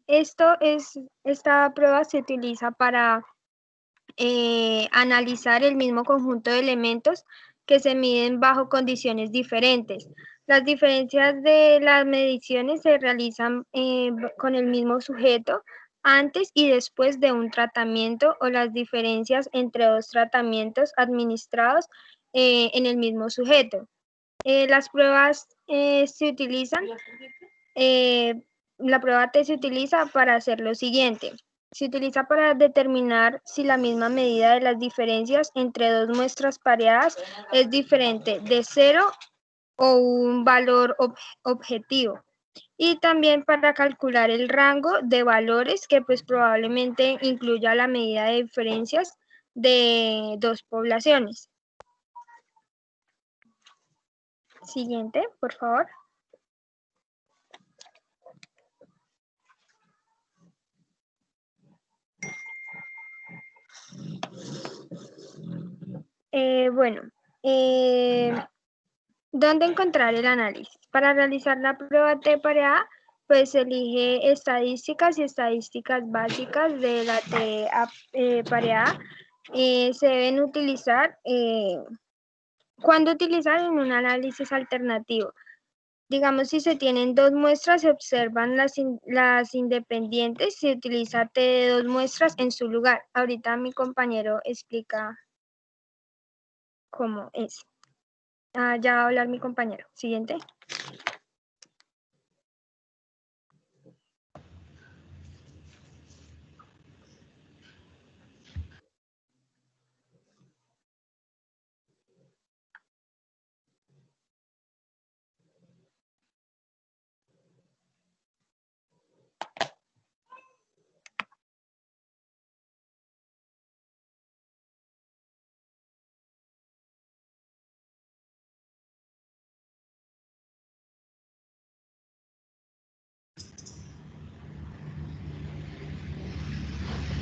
esta prueba se utiliza para analizar el mismo conjunto de elementos que se miden bajo condiciones diferentes. Las diferencias de las mediciones se realizan con el mismo sujeto antes y después de un tratamiento o las diferencias entre dos tratamientos administrados en el mismo sujeto. Las pruebas se utilizan, la prueba T se utiliza para hacer lo siguiente. Se utiliza para determinar si la misma medida de las diferencias entre dos muestras pareadas es diferente de 0 o un valor objetivo. Y también para calcular el rango de valores que pues probablemente incluya la medida de diferencias de dos poblaciones. Siguiente, por favor. Bueno, ¿dónde encontrar el análisis? Para realizar la prueba T pareada, pues elige estadísticas y estadísticas básicas de la T pareada. Se deben utilizar, ¿cuándo utilizar en un análisis alternativo? Digamos, si se tienen dos muestras, se observan las independientes, se utiliza T de dos muestras en su lugar. Ahorita mi compañero explica cómo es. Ya va a hablar mi compañero. Siguiente.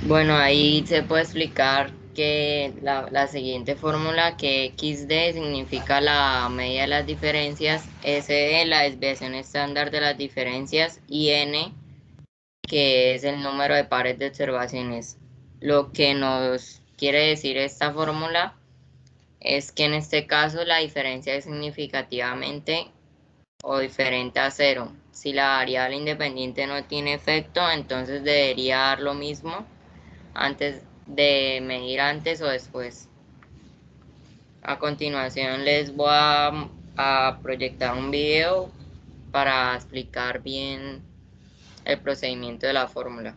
Bueno, ahí se puede explicar que la siguiente fórmula, que XD significa la media de las diferencias, SD la desviación estándar de las diferencias y N que es el número de pares de observaciones. Lo que nos quiere decir esta fórmula es que en este caso la diferencia es significativamente o diferente a 0. Si la variable independiente no tiene efecto, entonces debería dar lo mismo antes de medir antes o después. A continuación les voy a proyectar un video para explicar bien el procedimiento de la fórmula.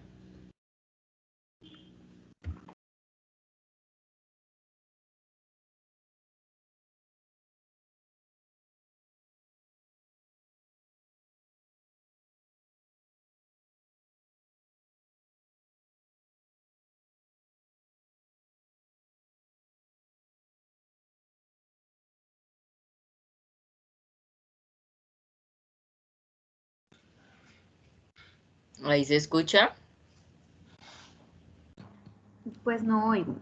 ¿Ahí se escucha? Pues no oigo.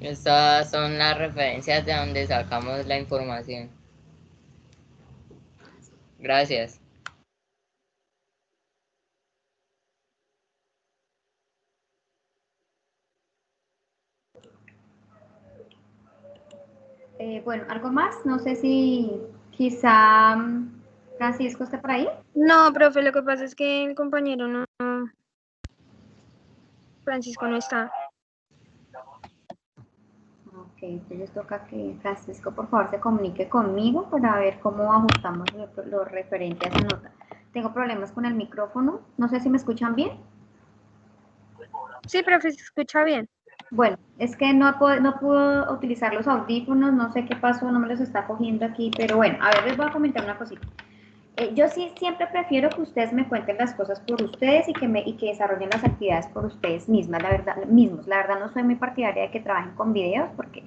Estas son las referencias de donde sacamos la información. Gracias. Bueno, ¿algo más? No sé si quizá Francisco esté por ahí. No, profe, lo que pasa es que el compañero no, Francisco no está. Ok, entonces toca que Francisco por favor se comunique conmigo para ver cómo ajustamos lo referente a esa nota. Tengo problemas con el micrófono, no sé si me escuchan bien. Sí, profe, se escucha bien. Bueno, es que no puedo utilizar los audífonos, no sé qué pasó, no me los está cogiendo aquí, pero bueno, a ver, les voy a comentar una cosita. Yo sí siempre prefiero que ustedes me cuenten las cosas por ustedes y que desarrollen las actividades por ustedes mismas, la verdad no soy muy partidaria de que trabajen con videos porque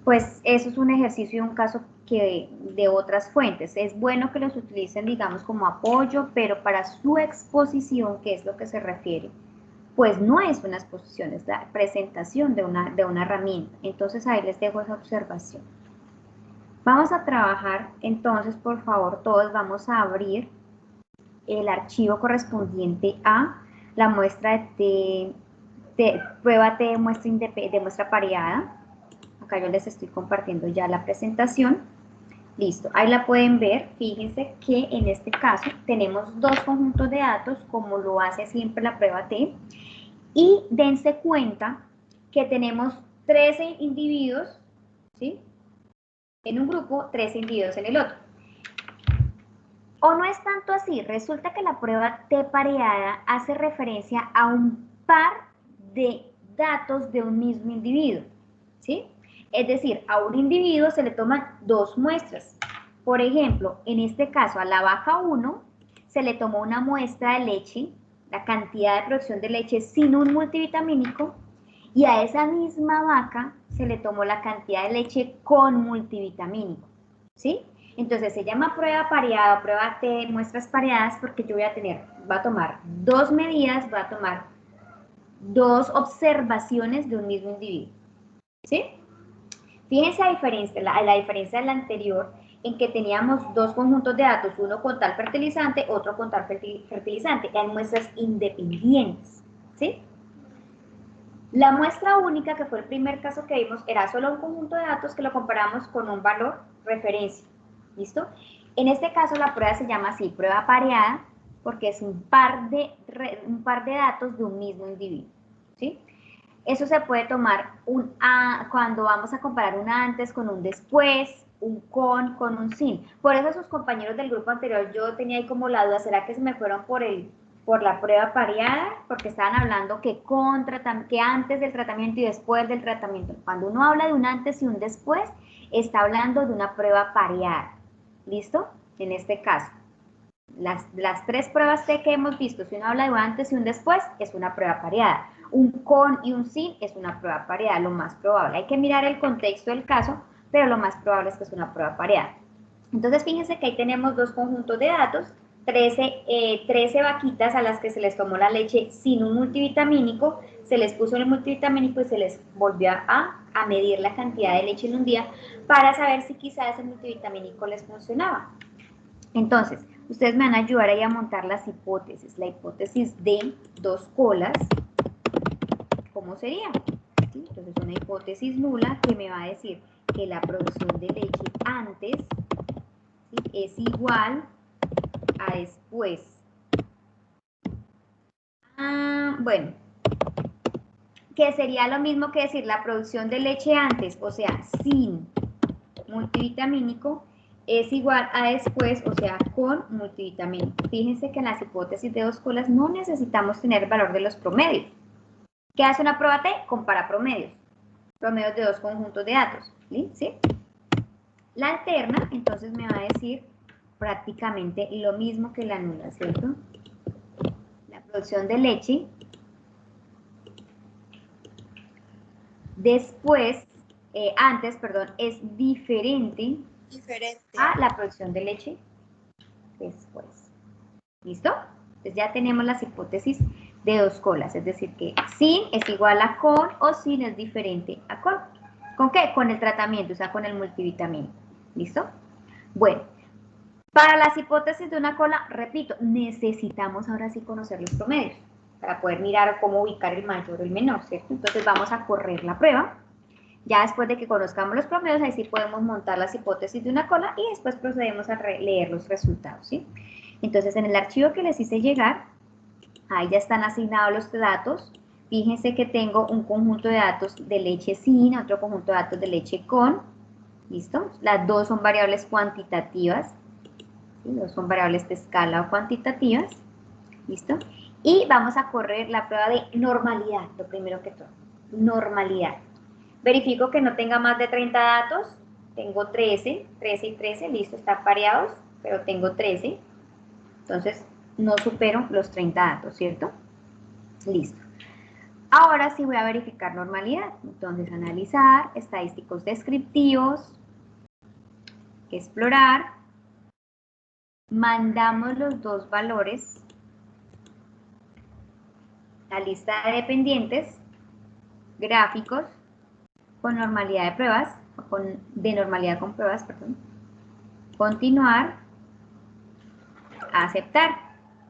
pues eso es un ejercicio y un caso que de otras fuentes. Es bueno que los utilicen, digamos, como apoyo, pero para su exposición, que es lo que se refiere, pues no es una exposición, es la presentación de una herramienta. Entonces ahí les dejo esa observación. Vamos a trabajar, entonces, por favor, todos vamos a abrir el archivo correspondiente a la muestra de prueba de muestra pareada. Acá yo les estoy compartiendo ya la presentación. Listo, ahí la pueden ver. Fíjense que en este caso tenemos dos conjuntos de datos, como lo hace siempre la prueba T. Y dense cuenta que tenemos 13 individuos, ¿sí? En un grupo, 13 individuos en el otro. O no es tanto así, resulta que la prueba T pareada hace referencia a un par de datos de un mismo individuo, ¿sí? Es decir, a un individuo se le toman dos muestras. Por ejemplo, en este caso, a la vaca 1 se le tomó una muestra de leche, la cantidad de producción de leche sin un multivitamínico, y a esa misma vaca se le tomó la cantidad de leche con multivitamínico, ¿sí? Entonces se llama prueba pareada, prueba de muestras pareadas, porque yo voy a tomar dos medidas, voy a tomar dos observaciones de un mismo individuo, ¿sí? Fíjense la diferencia de la anterior, en que teníamos dos conjuntos de datos, uno con tal fertilizante, otro con tal fertilizante, eran muestras independientes, ¿sí? La muestra única, que fue el primer caso que vimos, era solo un conjunto de datos que lo comparamos con un valor referencia, ¿listo? En este caso la prueba se llama así, prueba pareada, porque es un par de datos de un mismo individuo, ¿sí? Eso se puede tomar cuando vamos a comparar un antes con un después, un con un sin. Por eso sus compañeros del grupo anterior, yo tenía ahí como la duda, ¿será que se me fueron por la prueba pareada? Porque estaban hablando que antes del tratamiento y después del tratamiento. Cuando uno habla de un antes y un después, está hablando de una prueba pareada. ¿Listo? En este caso. Las tres pruebas T que hemos visto, si uno habla de un antes y un después, es una prueba pareada. Un con y un sin es una prueba pareada, lo más probable. Hay que mirar el contexto del caso, pero lo más probable es que es una prueba pareada. Entonces, fíjense que ahí tenemos dos conjuntos de datos, 13 vaquitas a las que se les tomó la leche sin un multivitamínico, se les puso el multivitamínico y se les volvió a medir la cantidad de leche en un día para saber si quizás ese multivitamínico les funcionaba. Entonces, ustedes me van a ayudar ahí a montar las hipótesis. La hipótesis de dos colas, ¿cómo sería? ¿Sí? Entonces, una hipótesis nula que me va a decir que la producción de leche antes, ¿sí?, es igual a después. Bueno, que sería lo mismo que decir la producción de leche antes, o sea, sin multivitamínico, es igual a después, o sea, con multivitamínico. Fíjense que en las hipótesis de dos colas no necesitamos tener el valor de los promedios. ¿Qué hace una prueba T? Compara promedios de dos conjuntos de datos, ¿sí? La alterna, entonces me va a decir prácticamente lo mismo que la nula, ¿cierto? La producción de leche antes, es diferente a la producción de leche después. ¿Listo? Entonces ya tenemos las hipótesis de 2 colas, es decir, que sin es igual a con o sin es diferente a con. ¿Con qué? Con el tratamiento, o sea, con el multivitamínico. ¿Listo? Bueno, para las hipótesis de una cola, repito, necesitamos ahora sí conocer los promedios para poder mirar cómo ubicar el mayor o el menor, ¿cierto? Entonces vamos a correr la prueba. Ya después de que conozcamos los promedios, ahí sí podemos montar las hipótesis de una cola y después procedemos a leer los resultados, ¿sí? Entonces, en el archivo que les hice llegar, ahí ya están asignados los datos. Fíjense que tengo un conjunto de datos de leche sin, otro conjunto de datos de leche con. ¿Listo? Las dos son variables cuantitativas. ¿Sí? Dos son variables de escala o cuantitativas. ¿Listo? Y vamos a correr la prueba de normalidad, lo primero que todo. Normalidad. Verifico que no tenga más de 30 datos. Tengo 13 y 13, listo, están pareados, pero tengo 13. Entonces, no supero los 30 datos, ¿cierto? Listo. Ahora sí voy a verificar normalidad. Entonces, analizar, estadísticos descriptivos, explorar. Mandamos los dos valores a lista de dependientes, gráficos, con normalidad de pruebas, de normalidad con pruebas, perdón. Continuar, aceptar.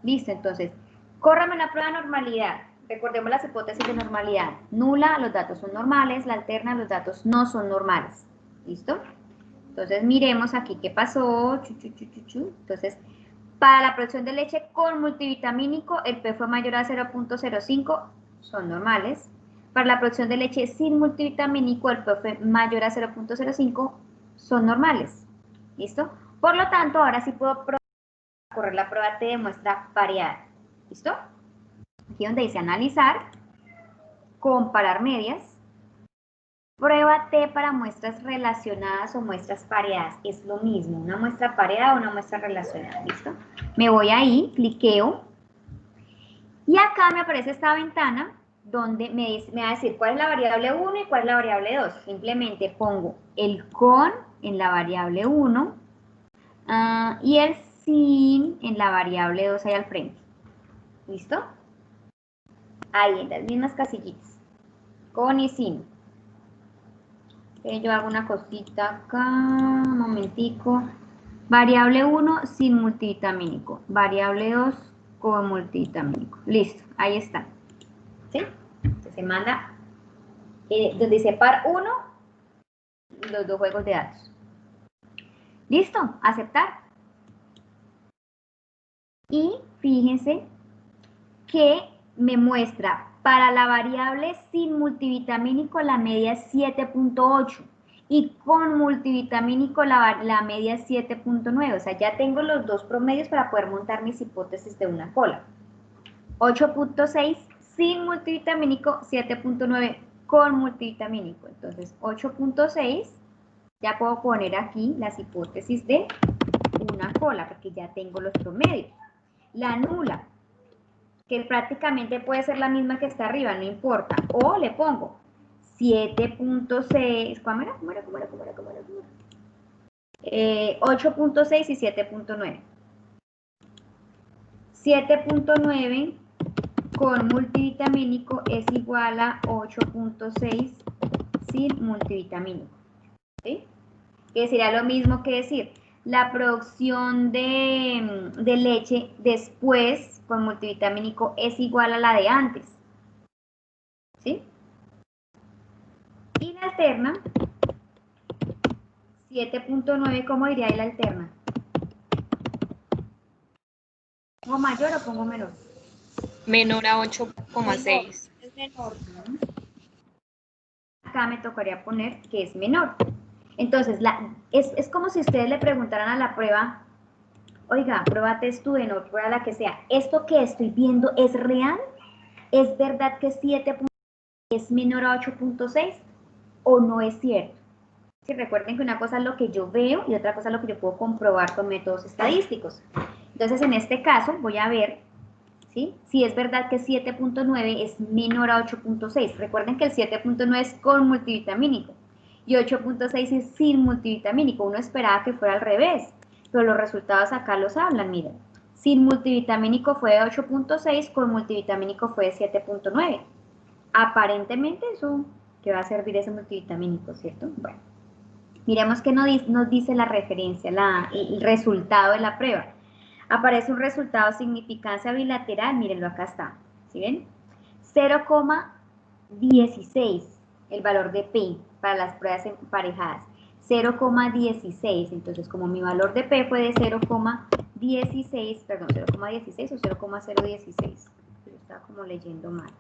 Listo, entonces, córrame una prueba de normalidad. Recordemos las hipótesis de normalidad. Nula, los datos son normales. La alterna, los datos no son normales. ¿Listo? Entonces, miremos aquí qué pasó. Entonces, para la producción de leche con multivitamínico, el P fue mayor a 0.05, son normales. Para la producción de leche sin multivitamínico, el P fue mayor a 0.05, son normales. ¿Listo? Por lo tanto, ahora sí puedo correr la prueba T de muestra variada. ¿Listo? Aquí donde dice analizar, comparar medias, prueba T para muestras relacionadas o muestras pareadas. Es lo mismo, una muestra pareada o una muestra relacionada. ¿Listo? Me voy ahí, cliqueo, y acá me aparece esta ventana donde me va a decir cuál es la variable 1 y cuál es la variable 2. Simplemente pongo el con en la variable 1 y el sin en la variable 2 ahí al frente. ¿Listo? Ahí, en las mismas casillitas. Con y sin. Yo hago una cosita acá, un momentico. Variable 1 sin multivitamínico. Variable 2 con multivitamínico. Listo, ahí está. ¿Sí? Entonces se manda donde dice par 1, los dos juegos de datos. Listo, aceptar. Y fíjense que me muestra para la variable sin multivitamínico la media es 7.8 y con multivitamínico la media es 7.9. O sea, ya tengo los dos promedios para poder montar mis hipótesis de una cola. 8.6 sin multivitamínico, 7.9 con multivitamínico. Entonces, 8.6, ya puedo poner aquí las hipótesis de una cola, porque ya tengo los promedios. La nula, que prácticamente puede ser la misma que está arriba, no importa. O le pongo 7.6, ¿cómo era? 8.6 y 7.9. 7.9 con multivitamínico es igual a 8.6 sin multivitamínico. ¿Sí? Que sería lo mismo que decir, la producción de leche después con multivitamínico es igual a la de antes. ¿Sí? Y la alterna, 7.9, ¿cómo diría ahí la alterna? ¿Pongo mayor o pongo menor? Menor a 8,6. Es menor. Acá me tocaría poner que es menor. Entonces, es como si ustedes le preguntaran a la prueba, oiga, prueba TestStudent o prueba la que sea, ¿esto que estoy viendo es real? ¿Es verdad que 7 es menor a 8.6 o no es cierto? Si recuerden que una cosa es lo que yo veo y otra cosa es lo que yo puedo comprobar con métodos estadísticos. Entonces, en este caso, voy a ver, ¿sí?, si es verdad que 7.9 es menor a 8.6. Recuerden que el 7.9 es con multivitamínico y 8.6 es sin multivitamínico. Uno esperaba que fuera al revés, pero los resultados acá los hablan, miren. Sin multivitamínico fue de 8.6, con multivitamínico fue de 7.9. Aparentemente eso, ¿qué va a servir ese multivitamínico, cierto? Bueno, miremos qué nos dice la referencia, el resultado de la prueba. Aparece un resultado de significancia bilateral, mírenlo, acá está, ¿sí ven? 0,16, el valor de P para las pruebas emparejadas. 0,16, entonces como mi valor de P fue de 0,16, perdón, 0,16 o 0,016, yo estaba como leyendo mal.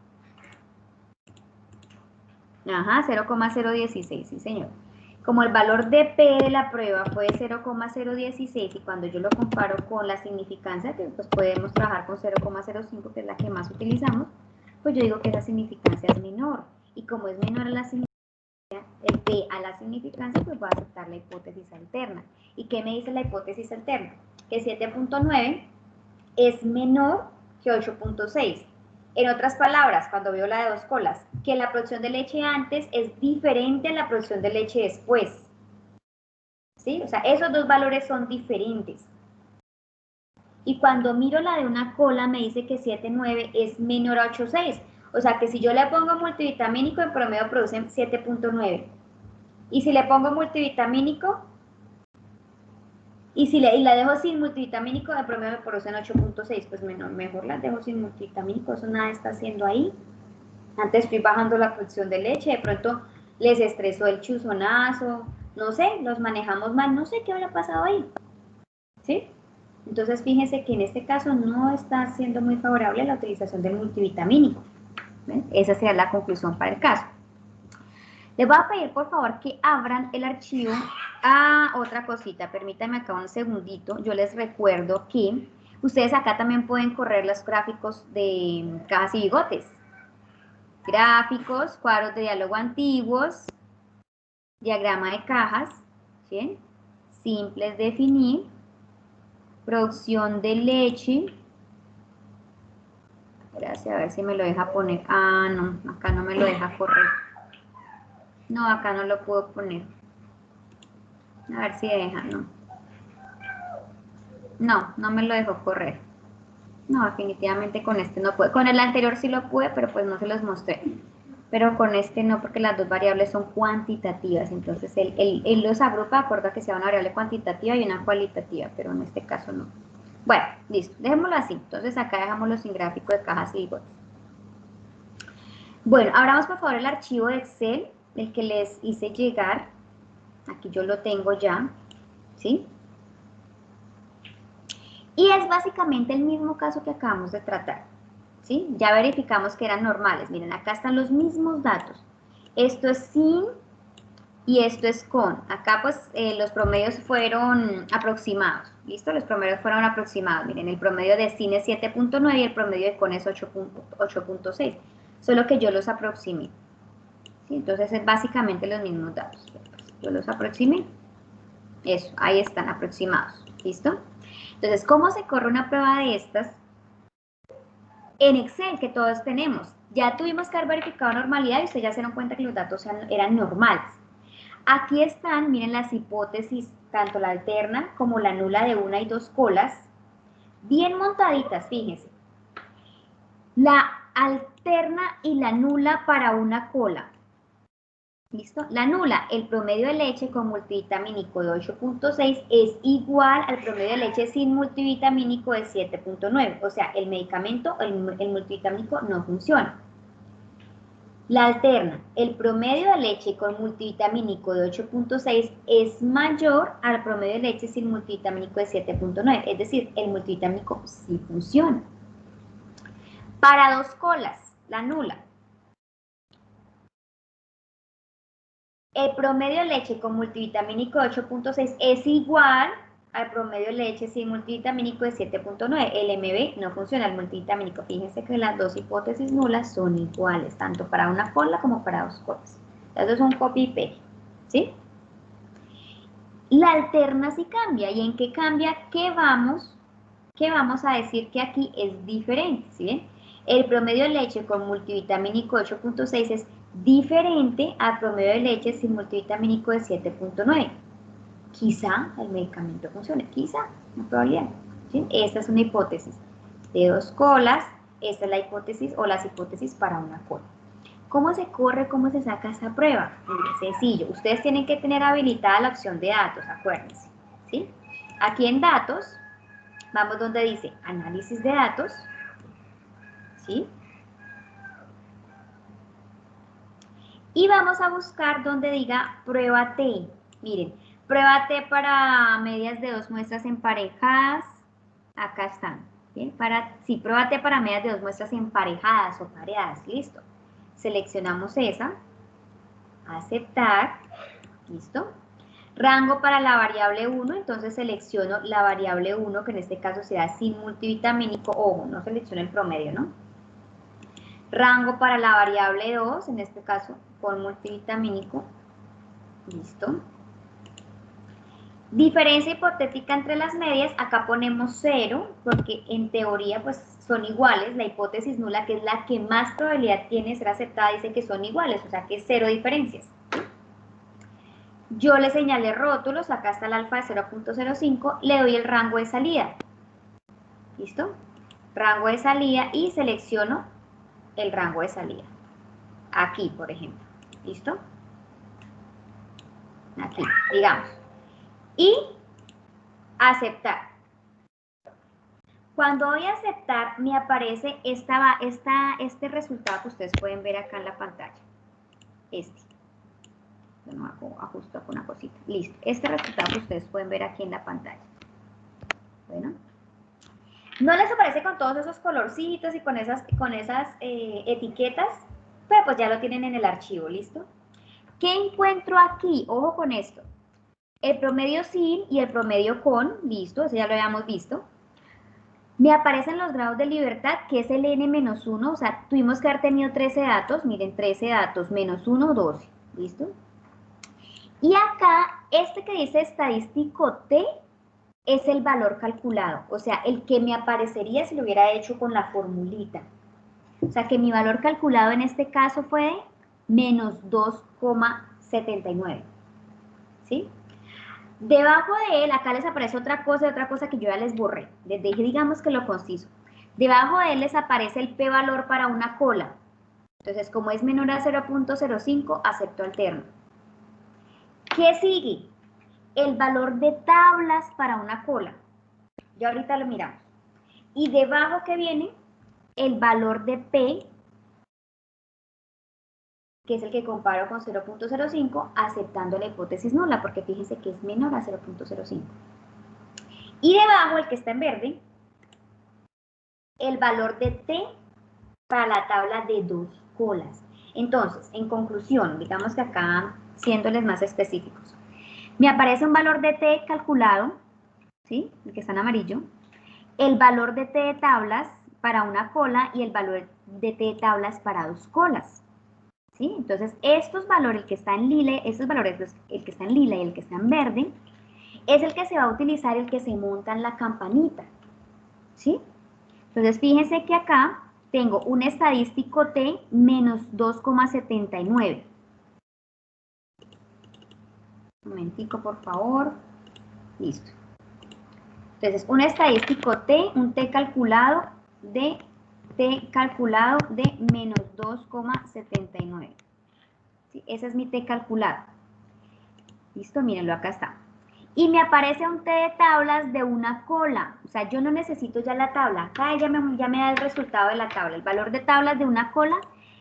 Ajá, 0,016, sí señor. Como el valor de P de la prueba fue 0,016 y cuando yo lo comparo con la significancia, que pues podemos trabajar con 0,05, que es la que más utilizamos, pues yo digo que esa significancia es menor. Y como es menor a la significancia, el P a la significancia, pues voy a aceptar la hipótesis alterna. ¿Y qué me dice la hipótesis alterna? Que 7.9 es menor que 8.6. En otras palabras, cuando veo la de 2 colas, que la producción de leche antes es diferente a la producción de leche después. ¿Sí? O sea, esos dos valores son diferentes. Y cuando miro la de una cola, me dice que 7.9 es menor a 8.6. O sea, que si yo le pongo multivitamínico, en promedio produce 7.9. Y si le pongo multivitamínico, y la dejo sin multivitamínico, de promedio me producen 8.6, pues mejor las dejo sin multivitamínico, eso nada está haciendo ahí. Antes estoy bajando la producción de leche, de pronto les estresó el chuzonazo, no sé, los manejamos mal, no sé qué habrá pasado ahí, ¿sí? Entonces fíjense que en este caso no está siendo muy favorable la utilización del multivitamínico. ¿Ven? Esa sería la conclusión para el caso. Les voy a pedir por favor que abran el archivo. Otra cosita, permítanme acá un segundito. Yo les recuerdo que ustedes acá también pueden correr los gráficos de cajas y bigotes. Gráficos, cuadros de diálogo antiguos, diagrama de cajas, ¿sí? Simples definir, producción de leche. Gracias, a ver si me lo deja poner. No, acá no me lo deja correr. No, acá no lo puedo poner. A ver si deja, no. No me lo dejó correr. No, definitivamente con este no puede. Con el anterior sí lo pude, pero pues no se los mostré. Pero con este no, porque las dos variables son cuantitativas. Entonces él los agrupa, acuerda que sea una variable cuantitativa y una cualitativa, pero en este caso no. Bueno, listo, dejémoslo así. Entonces acá dejámoslo sin gráfico de cajas y bigotes. Bueno, abramos por favor el archivo de Excel, el que les hice llegar. Aquí yo lo tengo ya, ¿sí? Y es básicamente el mismo caso que acabamos de tratar, ¿sí? Ya verificamos que eran normales. Miren, acá están los mismos datos. Esto es sin y esto es con. Acá pues los promedios fueron aproximados, ¿listo? Los promedios fueron aproximados. Miren, el promedio de sin es 7.9 y el promedio de con es 8.6. Solo que yo los aproximé, ¿sí? Entonces es básicamente los mismos datos. Yo los aproximé. Eso, ahí están aproximados, ¿listo? Entonces, ¿cómo se corre una prueba de estas? En Excel, que todos tenemos. Ya tuvimos que haber verificado normalidad y ustedes ya se dieron cuenta que los datos eran normales. Aquí están, miren las hipótesis, tanto la alterna como la nula de 1 y 2 colas, bien montaditas, fíjense. La alterna y la nula para una cola. ¿Listo? La nula, el promedio de leche con multivitamínico de 8.6 es igual al promedio de leche sin multivitamínico de 7.9. O sea, el medicamento, el multivitamínico no funciona. La alterna, el promedio de leche con multivitamínico de 8.6 es mayor al promedio de leche sin multivitamínico de 7.9. Es decir, el multivitamínico sí funciona. Para 2 colas, la nula. El promedio de leche con multivitamínico de 8.6 es igual al promedio de leche sin multivitamínico de 7.9. El MB no funciona, el multivitamínico. Fíjense que las dos hipótesis nulas son iguales, tanto para una cola como para 2 colas. Eso es un copy y paste, ¿sí? La alterna sí cambia. ¿Y en qué cambia? ¿Qué vamos a decir que aquí es diferente? ¿Sí? El promedio de leche con multivitamínico de 8.6 es diferente al promedio de leche sin multivitamínico de 7.9. Quizá el medicamento funcione, quizá, una probabilidad. ¿sí? Esta es una hipótesis de 2 colas, esta es la hipótesis o las hipótesis para una cola. ¿Cómo se corre, cómo se saca esta prueba? Muy sencillo, ustedes tienen que tener habilitada la opción de datos, acuérdense, ¿sí? Aquí en datos, vamos donde dice análisis de datos, ¿sí? Y vamos a buscar donde diga prueba T. Miren, prueba T para medias de 2 muestras emparejadas. Acá están. ¿Bien? Prueba T para medias de 2 muestras emparejadas o pareadas. Listo. Seleccionamos esa. Aceptar. Listo. Rango para la variable 1. Entonces selecciono la variable 1, que en este caso será sin multivitamínico. Ojo, no selecciono el promedio, ¿no? Rango para la variable 2, en este caso con multivitamínico. Listo. Diferencia hipotética entre las medias, acá ponemos 0, porque en teoría pues son iguales. La hipótesis nula, que es la que más probabilidad tiene de ser aceptada, dice que son iguales, o sea que 0 diferencias. Yo le señalé rótulos, acá está el alfa de 0.05, le doy el rango de salida. ¿Listo? Rango de salida y selecciono el rango de salida. Aquí, por ejemplo. ¿Listo? Aquí, digamos. Y aceptar. Cuando doy a aceptar, me aparece este resultado que ustedes pueden ver acá en la pantalla. Bueno, ajusto con una cosita. Listo. Este resultado que ustedes pueden ver aquí en la pantalla. Bueno. No les aparece con todos esos colorcitos y con esas etiquetas, pero pues ya lo tienen en el archivo, ¿listo? ¿Qué encuentro aquí? Ojo con esto. El promedio sin y el promedio con, listo, eso ya lo habíamos visto. Me aparecen los grados de libertad, que es el n-1, o sea, tuvimos que haber tenido 13 datos, miren, 13 datos, menos 1, 12, ¿listo? Y acá, este que dice estadístico T, es el valor calculado, o sea, el que me aparecería si lo hubiera hecho con la formulita. O sea, que mi valor calculado en este caso fue menos 2,79, ¿sí? Debajo de él, acá les aparece otra cosa que yo ya les borré. Les dije, digamos que lo conciso. Debajo de él les aparece el p-valor para una cola. Entonces, como es menor a 0.05, acepto alterno. ¿Qué sigue? El valor de tablas para una cola. Ya ahorita lo miramos. Y debajo que viene el valor de P, que es el que comparo con 0.05, aceptando la hipótesis nula, porque fíjense que es menor a 0.05. Y debajo, el que está en verde, el valor de T para la tabla de 2 colas. Entonces, en conclusión, digamos que acá, siéndoles más específicos, me aparece un valor de T calculado, ¿sí? El que está en amarillo, el valor de T de tablas para una cola y el valor de T de tablas para 2 colas. ¿Sí? Entonces, estos valores, el que está en lila, estos valores, el que está en lila y el que está en verde, es el que se va a utilizar, el que se monta en la campanita. ¿Sí? Entonces, fíjense que acá tengo un estadístico T menos 2,79. Un momentico, por favor. Listo. Entonces, un estadístico T, un T calculado de menos 2,79. ¿Sí? Ese es mi T calculado. Listo, mírenlo, acá está. Y me aparece un T de tablas de una cola. O sea, yo no necesito ya la tabla. Acá ya me da el resultado de la tabla. El valor de tablas de una cola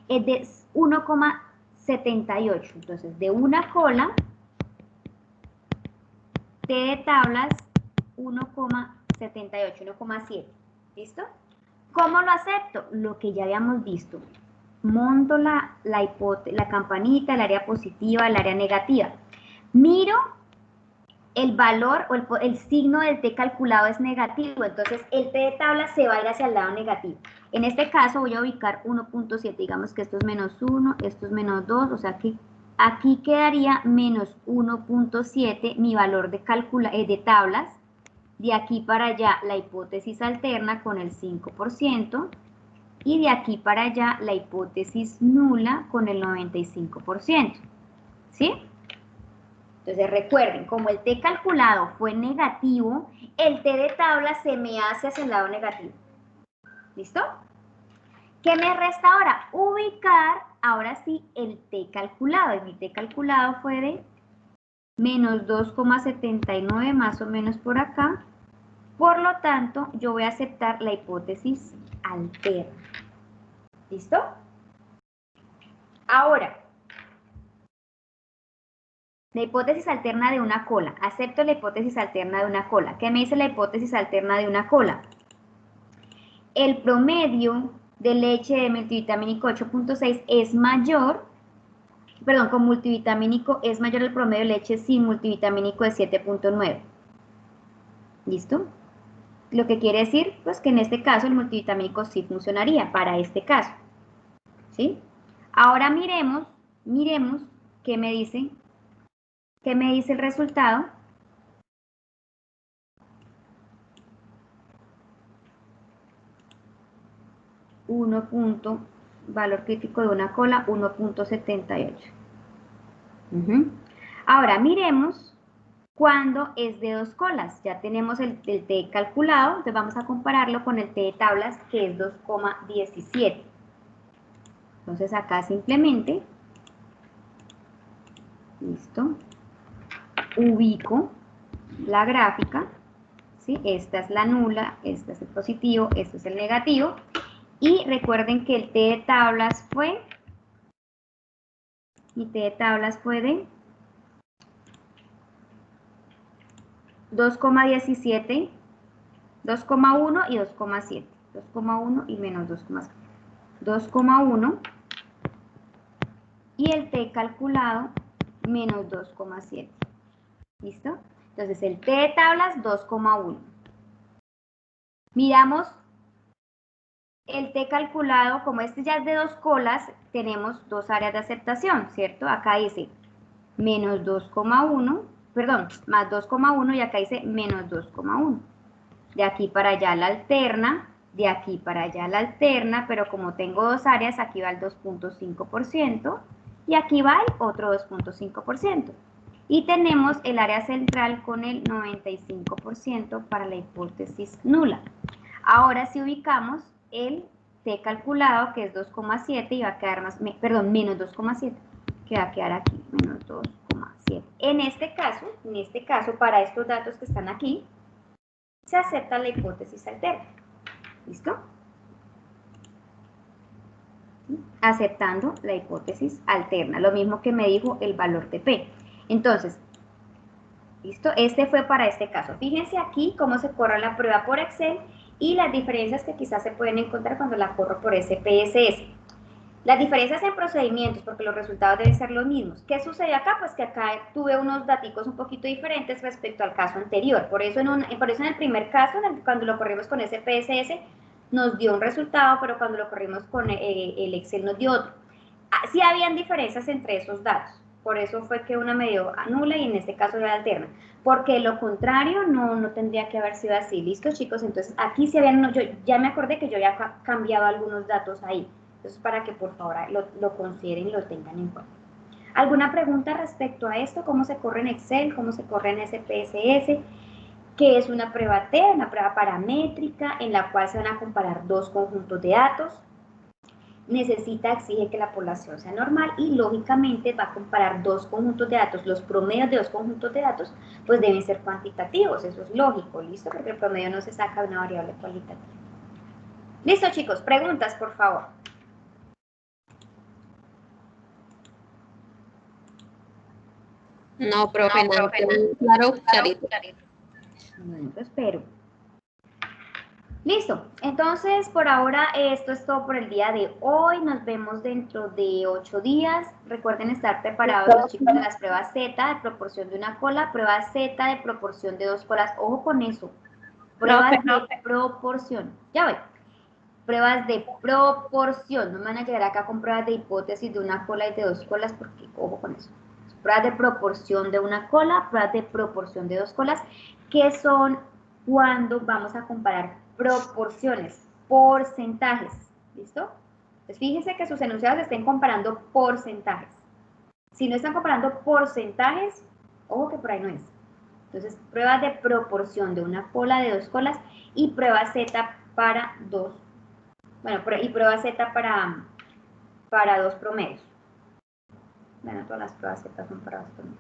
es de 1,78. Entonces, de una cola, T de tablas 1,78, 1,7. ¿Listo? ¿Cómo lo acepto? Lo que ya habíamos visto. Monto la campanita, el área positiva, el área negativa. Miro el valor o el signo del T calculado es negativo, entonces el T de tabla se va a ir hacia el lado negativo. En este caso voy a ubicar 1.7, digamos que esto es menos 1, esto es menos 2, o sea que aquí quedaría menos 1.7 mi valor de tablas. De aquí para allá la hipótesis alterna con el 5% y de aquí para allá la hipótesis nula con el 95%. ¿Sí? Entonces recuerden, como el T calculado fue negativo, el T de tabla se me hace hacia el lado negativo. ¿Listo? ¿Qué me resta ahora? Ubicar, ahora sí, el T calculado. Y mi T calculado fue de menos 2,79 más o menos por acá. Por lo tanto, yo voy a aceptar la hipótesis alterna. ¿Listo? Ahora, la hipótesis alterna de una cola. Acepto la hipótesis alterna de una cola. ¿Qué me dice la hipótesis alterna de una cola? El promedio de leche de multivitamínico 8.6 es mayor, perdón, con multivitamínico es mayor el promedio de leche sin multivitamínico de 7.9. ¿Listo? Lo que quiere decir, pues, que en este caso el multivitamínico sí funcionaría para este caso. ¿Sí? Ahora miremos qué me dice el resultado. Valor crítico de una cola, 1.78. Ahora miremos cuando es de 2 colas. Ya tenemos el T calculado, entonces vamos a compararlo con el T de tablas, que es 2,17. Entonces acá simplemente, listo, ubico la gráfica, ¿sí? Esta es la nula, este es el positivo, este es el negativo. Y recuerden que el T de tablas fue, mi T de tablas fue de 2,17, 2,1 y 2,7. 2,1 y menos 2,7. 2,1 y el T calculado menos 2,7. ¿Listo? Entonces el T de tablas 2,1. Miramos el T calculado, como este ya es de 2 colas, tenemos 2 áreas de aceptación, ¿cierto? Acá dice menos 2,1, perdón, más 2,1 y acá dice menos 2,1. De aquí para allá la alterna, de aquí para allá la alterna, pero como tengo 2 áreas, aquí va el 2.5% y aquí va el otro 2.5%. Y tenemos el área central con el 95% para la hipótesis nula. Ahora si ubicamos el T calculado, que es 2,7 y va a quedar más, perdón, menos 2,7, que va a quedar aquí, menos 2,7. En este caso, para estos datos que están aquí, se acepta la hipótesis alterna. ¿Listo? Aceptando la hipótesis alterna, lo mismo que me dijo el valor de P. Entonces, ¿listo? Este fue para este caso. Fíjense aquí cómo se corre la prueba por Excel y las diferencias que quizás se pueden encontrar cuando la corro por SPSS. Las diferencias en procedimientos, porque los resultados deben ser los mismos. ¿Qué sucede acá? Pues que acá tuve unos datos un poquito diferentes respecto al caso anterior. Por eso en el primer caso, cuando lo corrimos con SPSS, nos dio un resultado, pero cuando lo corrimos con el Excel nos dio otro. Sí habían diferencias entre esos datos. Por eso fue que una me dio nula y en este caso era alterna. Porque lo contrario no tendría que haber sido así. ¿Listo, chicos? Entonces aquí sí habían, yo ya me acordé que yo había cambiado algunos datos ahí. Entonces para que por favor lo consideren y lo tengan en cuenta. ¿Alguna pregunta respecto a esto? ¿Cómo se corre en Excel? ¿Cómo se corre en SPSS? ¿Qué es una prueba T? Una prueba paramétrica en la cual se van a comparar 2 conjuntos de datos. Exige que la población sea normal y lógicamente va a comparar 2 conjuntos de datos. Los promedios de 2 conjuntos de datos pues deben ser cuantitativos, eso es lógico, ¿listo? Porque el promedio no se saca de una variable cualitativa. Listo, chicos, preguntas, por favor. No, profe, no. Claro, clarito. Bueno, pues espero. Listo, entonces por ahora esto es todo por el día de hoy. Nos vemos dentro de 8 días. Recuerden estar preparados los chicos de las pruebas Z de proporción de una cola, prueba Z de proporción de 2 colas. Ojo con eso. Pruebas de proporción. Ya voy. Pruebas de proporción. No me van a llegar acá con pruebas de hipótesis de una cola y de 2 colas porque ojo con eso. Pruebas de proporción de una cola, pruebas de proporción de 2 colas, que son cuando vamos a comparar proporciones, porcentajes, ¿listo? Entonces fíjense que sus enunciados estén comparando porcentajes. Si no están comparando porcentajes, Ojo que por ahí no es. Entonces, prueba de proporción de una cola, de 2 colas, y prueba Z para 2. Bueno, y prueba Z para 2 promedios. Bueno, todas las pruebas Z son para 2 promedios.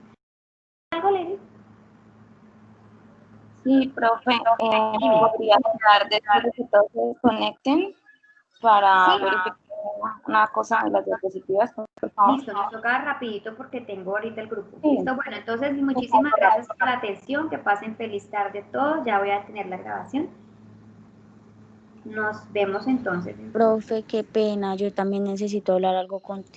¿Algo, Lady? Sí, profe, podría dejar de que todos se desconecten para Sí. verificar una cosa de las diapositivas, por favor. Listo, nos toca rapidito porque tengo ahorita el grupo. Sí. Listo, bueno, entonces muchísimas gracias por la atención, que pasen feliz tarde todos, ya voy a tener la grabación. Nos vemos entonces. Profe, qué pena, yo también necesito hablar algo contigo.